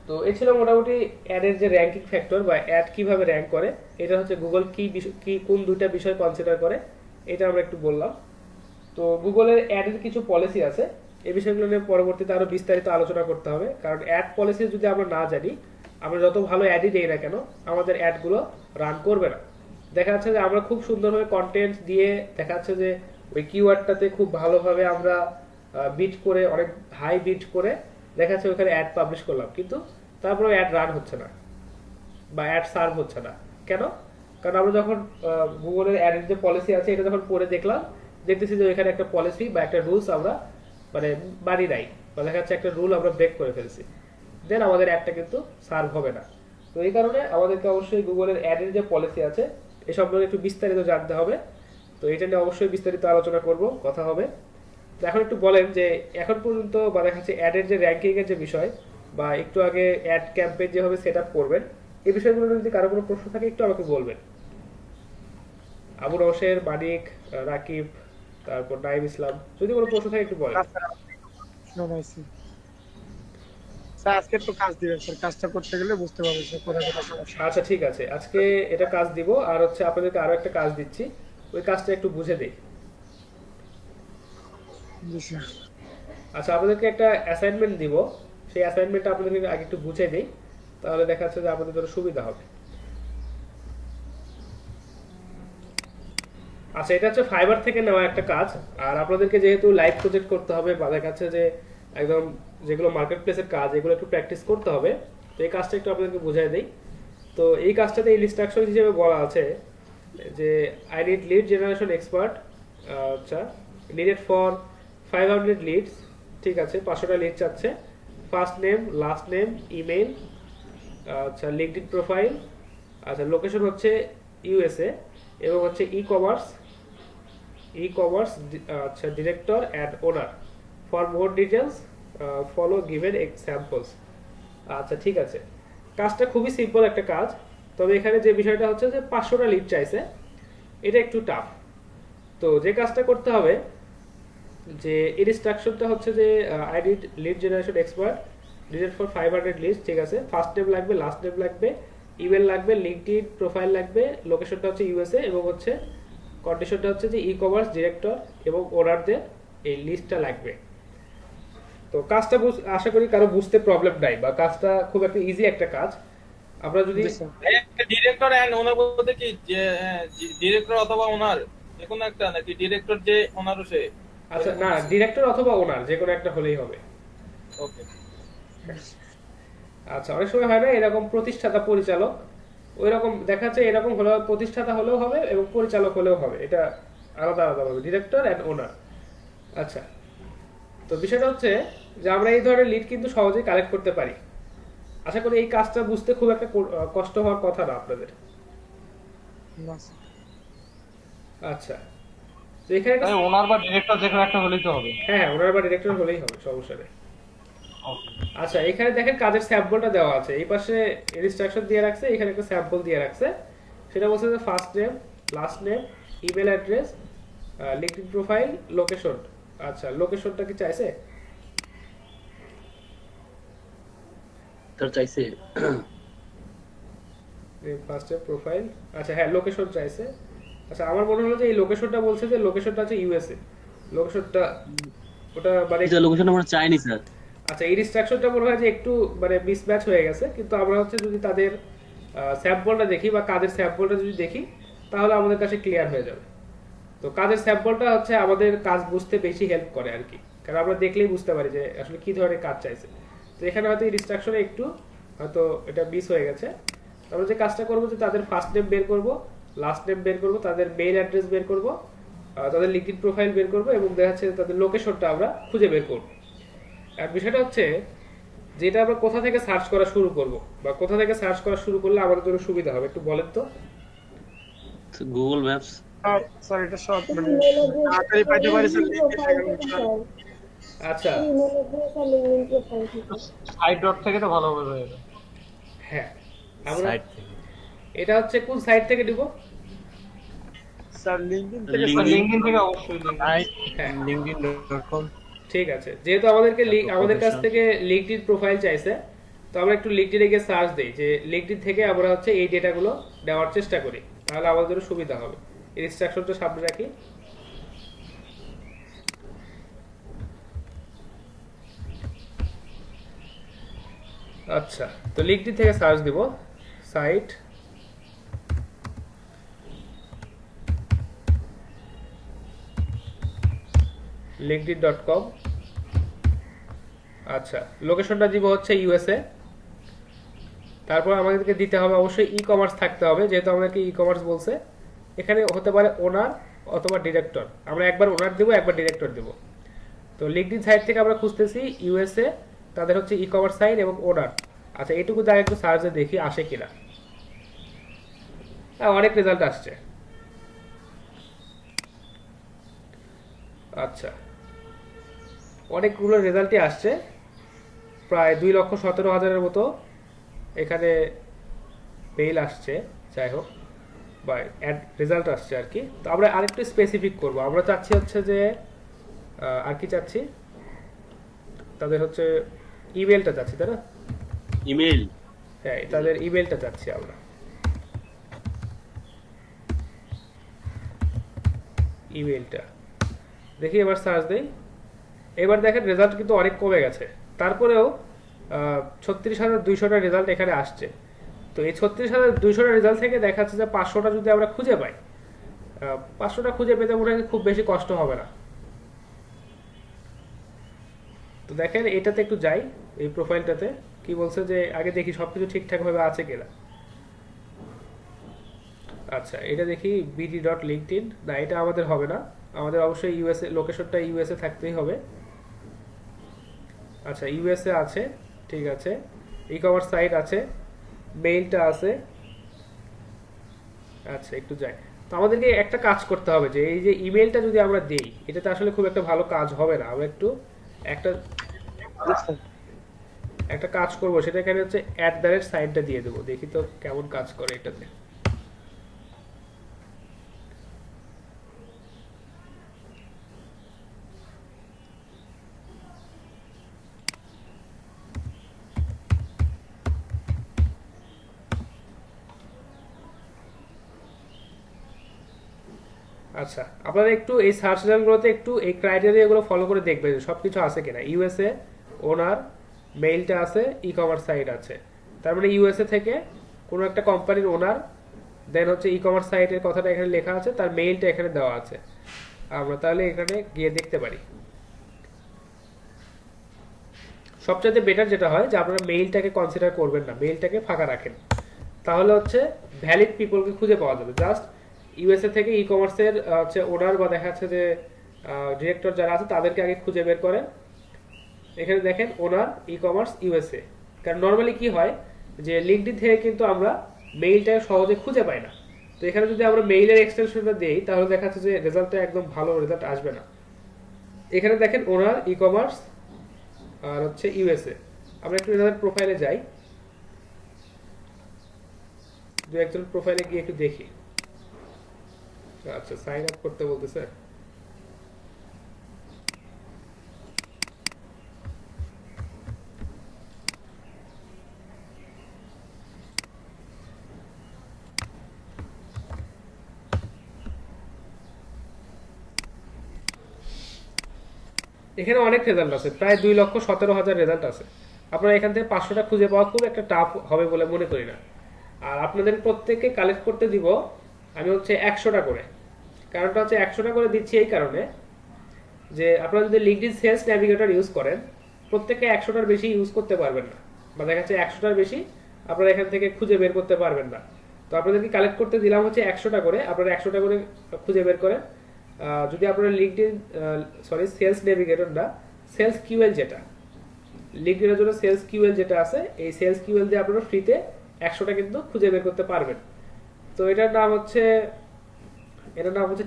তো এই ছিল মোটামুটি অ্যাডের যে র্যাঙ্কিং ফ্যাক্টর বা অ্যাড কিভাবে র্যাঙ্ক করে, এটা হচ্ছে গুগল কি কোন দুইটা বিষয় কনসিডার করে, এটা আমরা একটু বললাম। তো গুগলের অ্যাডের কিছু পলিসি আছে, এই বিষয়গুলো নিয়ে পরবর্তীতে আরো বিস্তারিত আলোচনা করতে হবে, কারণ অ্যাড পলিসি যদি আমরা না জানি, আমরা যত ভালো অ্যাডই দেই না কেন আমাদের অ্যাডগুলো রান করবে না। দেখা যাচ্ছে যে আমরা খুব সুন্দরভাবে কন্টেন্ট দিয়ে দেখা যাচ্ছে যে ওই কিওয়ার্ডটাতে খুব ভালোভাবে আমরা বিট করে অনেক হাই বিট করে দেখা যাচ্ছে ওখানে অ্যাড পাবলিশ করলাম, কিন্তু তারপরে অ্যাড রান হচ্ছে না বা অ্যাড সার্ভ হচ্ছে না। কেন? কারণ আমরা যখন গুগলের অ্যাডের যে পলিসি আছে এটা যখন পড়ে দেখলাম, দেখতেছি যে ওইখানে একটা পলিসি বা একটা রুলস আমরা মানে মানি নাই, বা দেখা যাচ্ছে একটা রুল আমরা ব্রেক করে ফেলছি, দেন আমাদের অ্যাডটা কিন্তু সার্ভ হবে না। তো এই কারণে আমাদেরকে অবশ্যই গুগলের অ্যাডের যে পলিসি আছে এ সম্পর্কে একটু বিস্তারিত জানতে হবে। তো এটা নিয়ে অবশ্যই বিস্তারিত আলোচনা করব, কথা হবে। তো এখন একটু বলেন যে এখন পর্যন্ত বা দেখা যাচ্ছে অ্যাডের যে র্যাঙ্কিং এর যে বিষয় বা একটু আগে অ্যাড ক্যাম্পেইন যেভাবে সেট আপ করবেন, এই বিষয়গুলো যদি কারো কোনো প্রশ্ন থাকে একটু আমাকে বলবেন। আবু রশের, মানিক, রাকিব, তারপর নাইম ইসলাম, যদি কোনো প্রশ্ন থাকে একটু বলেন। স্যার আজকে তো কাজ দিবেন স্যার, কাজটা করতে গেলে বুঝতে পারবেন স্যার কোথায় কোথায় সমস্যা। আচ্ছা ঠিক আছে, আজকে এটা কাজ দিব, আর হচ্ছে আপনাদেরকে আরো একটা কাজ দিচ্ছি, ওই কাজটা একটু বুঝে দিই। জি স্যার। আচ্ছা আপনাদেরকে একটা অ্যাসাইনমেন্ট দিব, সেই অ্যাসাইনমেন্টটা আপনাদেরকে আগে একটু বুঝে দিই, তাহলে দেখা যাচ্ছে যে আমাদের জন্য সুবিধা হবে। আচ্ছা, এটা হচ্ছে ফাইবার থেকে নেওয়া একটা কাজ। আর আপনাদেরকে যেহেতু লাইভ প্রজেক্ট করতে হবে বা দেখা যাচ্ছে যে একদম যেগুলো মার্কেট প্লেসের কাজ এগুলো একটু প্র্যাকটিস করতে হবে, তো এই কাজটা একটু আপনাদেরকে বুঝাই দিই। তো এই কাজটাতে ইনস্ট্রাকশন হিসেবে বলা আছে যে I need lead generation expert, আচ্ছা নিডেড ফর 500 লিডস, ঠিক আছে 500টা লিড চাচ্ছে, first name, last name, email, আচ্ছা লিঙ্কডইন প্রোফাইল, আচ্ছা লোকেশন হচ্ছে ইউএসএ, এবং হচ্ছে ই কমার্স আচ্ছা director and owner. For more details follow given examples. আচ্ছা ঠিক আছে, কাজটা খুবই সিম্পল একটা কাজ, তবে এখানে যে বিষয়টা হচ্ছে যে 500টা লিড চাইছে, এটা একটু টাফ। তো যে কাজটা করতে হবে, যে ইনস্ট্রাকশনটা হচ্ছে যে I need lead generation expert, needed for 500 leads, ঠিক আছে, ফার্স্ট নেম লাগবে, লাস্ট নেম লাগবে, ইমেল লাগবে, লিঙ্কডইন প্রোফাইল লাগবে, লোকেশনটা হচ্ছে ইউএসএ, এবং হচ্ছে কন্ডিশনটা হচ্ছে যে ই কমার্স ডিরেক্টর এবং ওনারদের এই লিস্টটা লাগবে। তো কাজটা আশা করি কারো বুঝতে প্রবলেম নাই, বা কাজটা খুব একটা ইজি একটা কাজ। আমরা যদি ডিরেক্টর এন্ড ওনার বলতে কি যে ডিরেক্টর অথবা ওনার যে কোনো একটা, নাকি ডিরেক্টর যে ওনারও সে? আচ্ছা না, ডিরেক্টর অথবা ওনার যে কোনো একটা হলেই হবে। ওকে। আচ্ছা, অনেক সময় হয় না এরকম প্রতিষ্ঠাতা পরিচালক, ওই রকম দেখা যাচ্ছে এরকম হলেও প্রতিষ্ঠাতা হলেও হবে এবং পরিচালক হলেও হবে, এটা আলাদা আলাদা হবে, ডিরেক্টর এন্ড ওনার। আচ্ছা, তো বিষয়টা হচ্ছে যে আমরা এই ধরনের লিড কিন্তু সহজেই কালেক্ট করতে পারি। আশা করি এই কাজটা বুঝতে খুব একটা কষ্ট হওয়ার কথা না আপনাদের। আচ্ছা, তো এখানে ওনার বা ডিরেক্টর যে কোনো একটা হলেই তো হবে। হ্যাঁ, ওনার বা ডিরেক্টর হলেই হবে, সমস্যা নেই। ওকে। আচ্ছা, এখানে দেখেন কাজের স্যাম্পলটা দেওয়া আছে, এই পাশে ইনস্ট্রাকশন দিয়ে রাখছে, এখানে একটা স্যাম্পল দিয়ে রাখছে। সেটা বলছে যে first name, last name, email address, LinkedIn profile, location. আচ্ছা, লোকেশনটা কি চাইছে? তোর চাইছে ফার্স্ট নেম, প্রোফাইল, আচ্ছা হ্যাঁ লোকেশন চাইছে। আচ্ছা, আমার মনে হলো যে এই লোকেশনটা বলছে যে লোকেশনটা আছে ইউএসএ, লোকেশনটা ওটা মানে এটা লোকেশন আমরা চাইনি স্যার। আচ্ছা, এই ইনস্ট্রাকশনটা মনে হয় যে একটু মানে মিসম্যাচ হয়ে গেছে, কিন্তু আমরা হচ্ছে যদি তাদের স্যাম্পলটা দেখি বা কাজের স্যাম্পলটা যদি দেখি তাহলে আমাদের কাছে ক্লিয়ার হয়ে যাবে। তো কাজের স্যাম্পলটা হচ্ছে আমাদের কাজ বুঝতে বেশি হেল্প করে আর কি, কারণ আমরা দেখলেই বুঝতে পারি যে আসলে কি ধরনের কাজ চাইছে। তো এখানে হয়তো ইনস্ট্রাকশনে একটু হয়তো এটা মিস হয়ে গেছে। আমরা যে কাজটা করবো যে তাদের ফার্স্ট নেম বের করব, লাস্ট নেম বের করব, তাদের মেইল অ্যাড্রেস বের করব, তাদের লিঙ্কডইন প্রোফাইল বের করব, এবং দেখা যাচ্ছে তাদের লোকেশনটা আমরা খুঁজে বের করব। আর বিষয়টা হচ্ছে যেটা আমরা কোথা থেকে সার্চ করা শুরু করব বা কোথা থেকে সার্চ করা শুরু করলে আমাদের জন্য সুবিধা হবে একটু বলেন তো। Google maps. স্যার এটা সব মানে তাড়াতাড়ি পাইতে পারি স্যার। আচ্ছা, সাইট ডট থেকে তো ভালো হবে এটা। হ্যাঁ আমরা সাইট থেকে এটা হচ্ছে কোন সাইট থেকে দিব? স্যার লিঙ্কডইন থেকে লিঙ্কডইন থেকে অবশ্যই হ্যাঁ linkedin.com ঠিক আছে, যেহেতু আমাদেরকে আমাদের কাছ থেকে লিঙ্কডইন প্রোফাইল চাইছে, তো আমরা একটু লিঙ্কডইনে গিয়ে সার্চ দেই যে লিঙ্কডইন থেকে আমরা হচ্ছে এই ডেটাগুলো দেওয়ার চেষ্টা করি, তাহলে আমাদের জন্য সুবিধা হবে। ইনস্ট্রাকশনটা সামনে রাখি। আচ্ছা, তো লিঙ্কডইন থেকে সার্চ দিব সাইট linkedin.com। আচ্ছা, লোকেশনটা দিব হচ্ছে ইউএসএ। তারপর আমাদেরকে দিতে হবে অবশ্যই ই কমার্স থাকতে হবে, যেহেতু আমাদেরকে ই কমার্স বলছে। এখানে হতে পারে ওনার অথবা ডিরেক্টর, আমরা একবার ওনার দেব একবার ডিরেক্টর দেব। তো লিঙ্কডইন সাইট থেকে আমরা খুঁজতেছি ইউএসএ, তাদের হচ্ছে ই কমার্স সাইট এবং ওনার। আচ্ছা, এইটুকু জায়গা একটু সার্চে দেখি আসে কিনা। অনেক রেজাল্ট আসছে। আচ্ছা, অনেকগুলো রেজাল্টই আসছে, প্রায় 2,17,000-এর মতো এখানে মেইল আসছে, যাই হোক বা রেজাল্ট আসছে আর কি। তো আমরা আরেকটু স্পেসিফিক করব, আমরা চাচ্ছি হচ্ছে যে আর কি চাচ্ছি, তাদের হচ্ছে ইমেলটা চাচ্ছি, তাই না? ইমেল। হ্যাঁ, তাদের ইমেলটা চাচ্ছি আমরা। ইমেলটা দেখি, এবার সার্চ দেই। এবার দেখেন রেজাল্ট কিন্তু অনেক কমে গেছে। তারপরেও 36,200টা রেজাল্ট এখানে আসছে। তো এই 36,200টা রেজাল্ট থেকে দেখা যাচ্ছে যে 500টা যদি আমরা খুঁজে পাই, 500টা খুঁজে পেতে মনে হয় খুব বেশি কষ্ট হবে না। তো দেখেন এটাতে একটু যাই, এই প্রোফাইলটাতে কি বলছে যে আগে দেখি সবকিছু ঠিকঠাক ভাবে আছে কিনা। আচ্ছা এটা দেখি bd.linkedin, না এটা আমাদের হবে না, আমাদের অবশ্যই ইউএসএ লোকেশনটা ইউএসএ থাকতেই হবে। আচ্ছা ইউএসএ আছে, ঠিক আছে, ই কমার্স সাইট আছে, মেইলটা আছে। আচ্ছা একটু যাই, তো আমাদেরকে একটা কাজ করতে হবে যে এই যে ইমেলটা যদি আমরা দেই এটাতে আসলে খুব একটা ভালো কাজ হবে না। আমরা একটু একটা একটা কাজ করব, সেটা এখানে হচ্ছে @সাইনটা দিয়ে দেবো, দেখি তো কেমন কাজ করে এটাতে। আচ্ছা আপনারা একটু এই সার্চ রেজাল্টগুলোতে একটু এই ক্রাইটেরিয়াগুলো ফলো করে দেখবেন যে সবকিছু আছে কিনা। ইউএসএ, ওনার, মেইলটা আছে, ই কমার্স সাইট আছে, তার মানে ইউএসএ থেকে কোনো একটা কোম্পানির ওনার, দেন হচ্ছে ই কমার্স সাইটের কথাটা এখানে লেখা আছে, তার মেইলটা এখানে দেওয়া আছে। আমরা তাহলে এখানে গিয়ে দেখতে পারি। সবচেয়ে বেটার যেটা হয় যে আপনারা মেইলটাকে কনসিডার করবেন না, মেইলটাকে ফাঁকা রাখেন, তাহলে হচ্ছে ভ্যালিড পিপলকে খুঁজে পাওয়া যাবে। জাস্ট ইউএসএ থেকে ই কমার্সের হচ্ছে ওনার বা দেখা যাচ্ছে যে ডিরেক্টর যারা আছে তাদেরকে আগে খুঁজে বের করেন। এখানে দেখেন ওনার ই কমার্স ইউএসএ, কারণ নর্মালি কি হয় যে লিঙ্কডইন থেকে কিন্তু আমরা মেইলটা সহজে খুঁজে পাই না। তো এখানে যদি আমরা মেইলের এক্সটেনশনটা দেই তাহলে দেখা যাচ্ছে যে রেজাল্টটা একদম ভালো রেজাল্ট আসবে না। এখানে দেখেন ওনার ই কমার্স আর হচ্ছে ইউএসএ। আমরা একটু এনাদের প্রোফাইলে যাই, দু একজন প্রোফাইলে গিয়ে একটু দেখি। আচ্ছা সাইন আপ করতে বলতেছে। এখানে অনেক রেজাল্ট আছে, প্রায় 2,17,000 রেজাল্ট আছে। আপনারা এখান থেকে 500টা খুঁজে পাওয়া খুব একটা টাফ হবে বলে মনে করি না। আর আপনাদের প্রত্যেককে কালেক্ট করতে দিব আমি হচ্ছে 100টা করে। কারণটা হচ্ছে 100টা করে দিচ্ছি এই কারণে যে আপনারা যদি লিঙ্কডইন সেলস ন্যাভিগেটর ইউজ করেন প্রত্যেককে 100টার বেশি ইউজ করতে পারবেন না, বা দেখা যাচ্ছে 100টার বেশি আপনারা এখান থেকে খুঁজে বের করতে পারবেন না। তো আপনাদেরকে কালেক্ট করতে দিলাম হচ্ছে 100টা করে, আপনারা 100টা করে খুঁজে বের করেন। যদি আপনারা লিঙ্কডইন সেলস ন্যাভিগেটর না, সেলস কিউএল, যেটা লিঙ্কডইনের জন্য সেলস কিউএল যেটা আছে, এই সেলস কিউএল দিয়ে আপনারা ফ্রিতে 100টা কিন্তু খুঁজে বের করতে পারবেন। তো এটার নাম হচ্ছে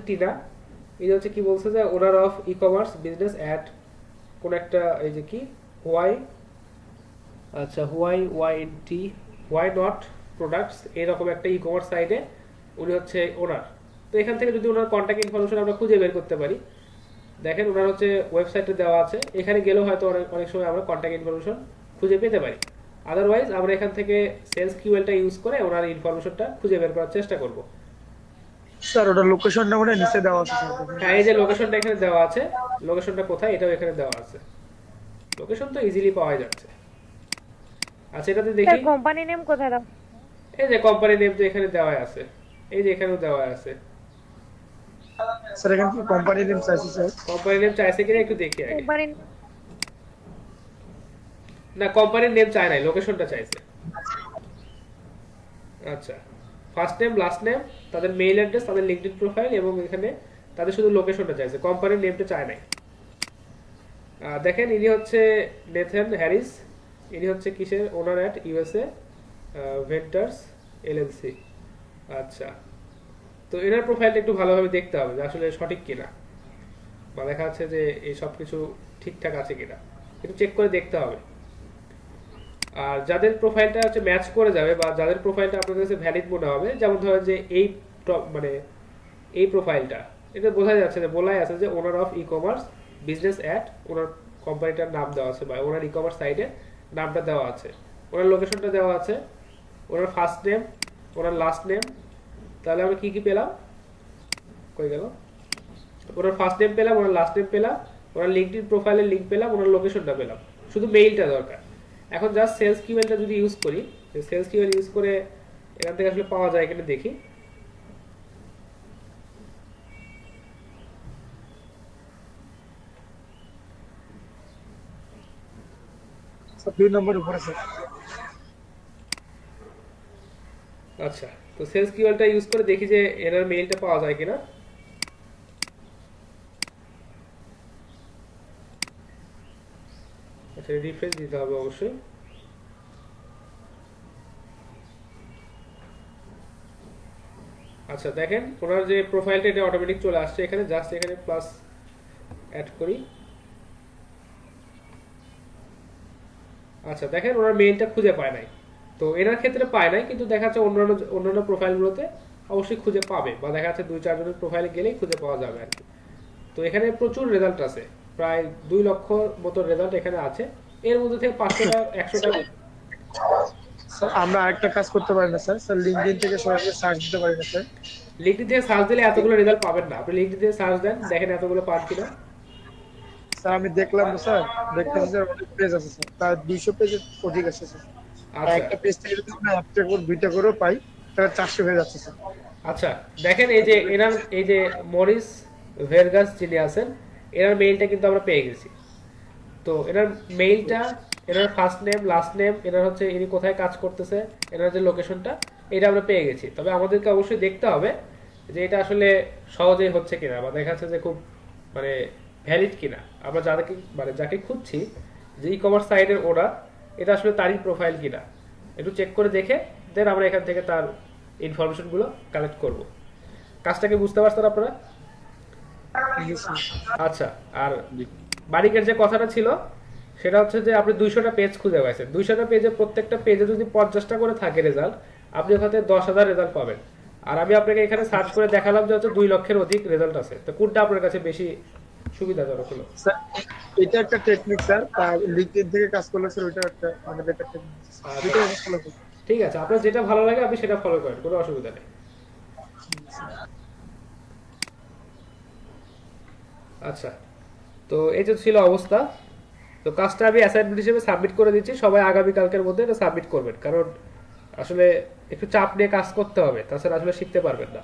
টিনা। এটা হচ্ছে কি বলছে যে owner of e commerce business at কোন একটা এই যে কি হোয়াই নট প্রোডাক্টস এরকম একটা ই কমার্স সাইটে উনি হচ্ছে ওনার। তো এখান থেকে যদি ওনার কন্ট্যাক্ট ইনফরমেশন আমরা খুঁজে বের করতে পারি, দেখেন ওনার হচ্ছে ওয়েবসাইটে দেওয়া আছে, এখানে গেলেও হয়তো অনেক সময় আমরা কন্ট্যাক্ট ইনফরমেশন খুঁজে পেতে পারি। আদারওয়াইজ আমরা এখান থেকে সেলস কিউএলটা ইউজ করে ওনার ইনফরমেশনটা খুঁজে বের করার চেষ্টা করব। স্যার ওটা লোকেশনটা মনে হয় নিচে দেওয়া আছে স্যার। হ্যাঁ এই যে লোকেশনটা এখানে দেওয়া আছে, লোকেশনটা কোথায় এটাও এখানে দেওয়া আছে, লোকেশন তো ইজিলি পাওয়া যাচ্ছে। আচ্ছা এটাতে দেখি কোম্পানি নেম কোথায় দাও? এই যে কোম্পানি নেম তো এখানে দেওয়া আছে, এই যে এখানেও দেওয়া আছে। স্যার এখানে কি কোম্পানি নেম চাইছে স্যার? কোম্পানি নেম চাইছে কিনা একটু দেখি আগে। কোম্পানি না কোম্পানির নেম চায় নাই, লোকেশনটা চাইছে। আচ্ছা ফার্স্ট নেম, লাস্ট নেম, তাদের মেইল অ্যাড্রেস, তাদের লিঙ্কডইন প্রোফাইল এবং এখানে তাদের শুধু লোকেশনটা চাইছে, কোম্পানির নেমটা চায় নাই। দেখেন ইনি হচ্ছে নেথান হ্যারিস, ইনি হচ্ছে কিসের ওনার অ্যাট ইউএসএ ভেন্টার্স এলএলসি। আচ্ছা তো এনার প্রোফাইলটা একটু ভালোভাবে দেখতে হবে যে আসলে সঠিক কিনা, বা দেখা যাচ্ছে যে এই সব কিছু ঠিকঠাক আছে কিনা একটু চেক করে দেখতে হবে। আর যাদের প্রোফাইলটা হচ্ছে ম্যাচ করে যাবে বা যাদের প্রোফাইলটা আপনাদের কাছে ভ্যালিড মনে হবে, যেমন ধরেন যে এই প্রোফাইলটা, এটা বোঝা যাচ্ছে যে বলাই আছে যে owner of e commerce business at, ওনার কোম্পানিটার নাম দেওয়া আছে বা ওনার ই কমার্স সাইটের নামটা দেওয়া আছে, ওনার লোকেশনটা দেওয়া আছে, ওনার ফার্স্ট নেম, ওনার লাস্ট নেম। তাহলে আমরা কি কি পেলাম, কই গেল, ওনার ফার্স্ট নেম পেলাম, ওনার লাস্ট নেম পেলাম, ওনার লিঙ্কডইন প্রোফাইলের লিংক পেলাম, ওনার লোকেশনটা পেলাম, শুধু মেইলটা দরকার। এখন জাস্ট সেলস কিওয়ার্ডটা যদি ইউজ করি, সেলস কিওয়ার্ড ইউজ করে এখান থেকে আসলে পাওয়া যায় কিনা দেখি। স্যার 2 নম্বর উপরে স্যার। আচ্ছা, তো সেলস কিওয়ার্ডটা ইউজ করে দেখি যে এনার মেইলটা পাওয়া যায় কিনা। আচ্ছা, রিফ্রেশ দিতে হবে অবশ্যই। আচ্ছা দেখেন ওনার যে প্রোফাইলটা এটা অটোমেটিক চলে আসছে এখানে, জাস্ট এখানে প্লাস অ্যাড করি। আচ্ছা দেখেন ওনার মেইলটা খুঁজে পায় নাই, তো এনার ক্ষেত্রে পায় নাই, কিন্তু দেখা যাচ্ছে অন্যান্য প্রোফাইলগুলোতে অবশ্যই খুঁজে পাবে, বা দেখা যাচ্ছে 2-4 জনের প্রোফাইলে গেলেই খুঁজে পাওয়া যাবে আর কি। তো এখানে প্রচুর রেজাল্ট আছে, প্রায় 2 লক্ষ মতো রেজাল্ট এখানে আছে। এর মধ্যে থেকে 500টা 100টা। স্যার আমরা আরেকটা কাজ করতে পারি না স্যার? স্যার লিঙ্কডইন থেকে সরাসরি সার্চ দিতে পারি না স্যার? লিঙ্কডইন থেকে সার্চ দিলে এতগুলো রেজাল্ট পাবেন না, আপনি লিঙ্কডইন থেকে সার্চ দেন, দেখেন এতগুলো পান কিনা। স্যার আমি দেখলাম তো স্যার, দেখতেছি স্যার অনেক পেজ আছে স্যার, প্রায় 200 পেজের অধিক আছে স্যার। আর আচ্ছা একটা পেজ থেকে যদি আমরা একটা করে 2টা করেও পাই তাহলে 400 হয়ে যাচ্ছে স্যার। আচ্ছা দেখেন এই যে এনার এই যে মরিস ভেরগাস যিনি আছেন, এনার মেইলটা কিন্তু আমরা পেয়ে গেছি। তো এনার মেইলটা, এনার ফার্স্ট নেম, লাস্ট নেম, এনার হচ্ছে ইনি কোথায় কাজ করতেছে, এনার যে লোকেশনটা, এটা আমরা পেয়ে গেছি। তবে আমাদেরকে অবশ্যই দেখতে হবে যে এটা আসলে সহজেই হচ্ছে কিনা, বা দেখা যাচ্ছে যে খুব মানে ভ্যালিড কিনা। আমরা যাদেরকে মানে যাকে খুঁজছি, যে ই কমার্স সাইটের ওরা, এটা আসলে তারই প্রোফাইল কিনা একটু চেক করে দেখে দেন আমরা এখান থেকে তার ইনফরমেশনগুলো কালেক্ট করব। কাজটাকে বুঝতে পারছেন আপনারা? আচ্ছা, আর বারিকের যে কথাটা ছিল সেটা হচ্ছে যে আপনি 200টা পেজ খুঁজে পাইছেন, 200টা পেজে প্রত্যেকটা পেজে যদি 50টা করে থাকে রেজাল্ট, আপনি ওখানে 10,000 রেজাল্ট পাবেন। আর আমি আপনাকে এখানে সার্চ করে দেখালাম যে হচ্ছে 2 লক্ষের অধিক রেজাল্ট আছে। তো কোনটা আপনার কাছে বেশি সুবিধাজনক হলো? স্যার এটা একটা টেকনিক স্যার, আর লিঙ্কডইন থেকে কাজ করলে স্যার ওইটা একটা মানে বেটার টেকনিক। দুটো ফলো করুন। ঠিক আছে, আপনার যেটা ভালো লাগে আপনি সেটা ফলো করেন, কোনো অসুবিধা নেই। আচ্ছা, তো এই যে ছিল অবস্থা। তো কাজটা আমি অ্যাসাইনমেন্ট হিসেবে সাবমিট করে দিচ্ছি, সবাই আগামী কালকের মধ্যে এটা সাবমিট করবেন, কারণ আসলে একটু চাপ নিয়ে কাজ করতে হবে, তাছাড়া আসলে শিখতে পারবেন না।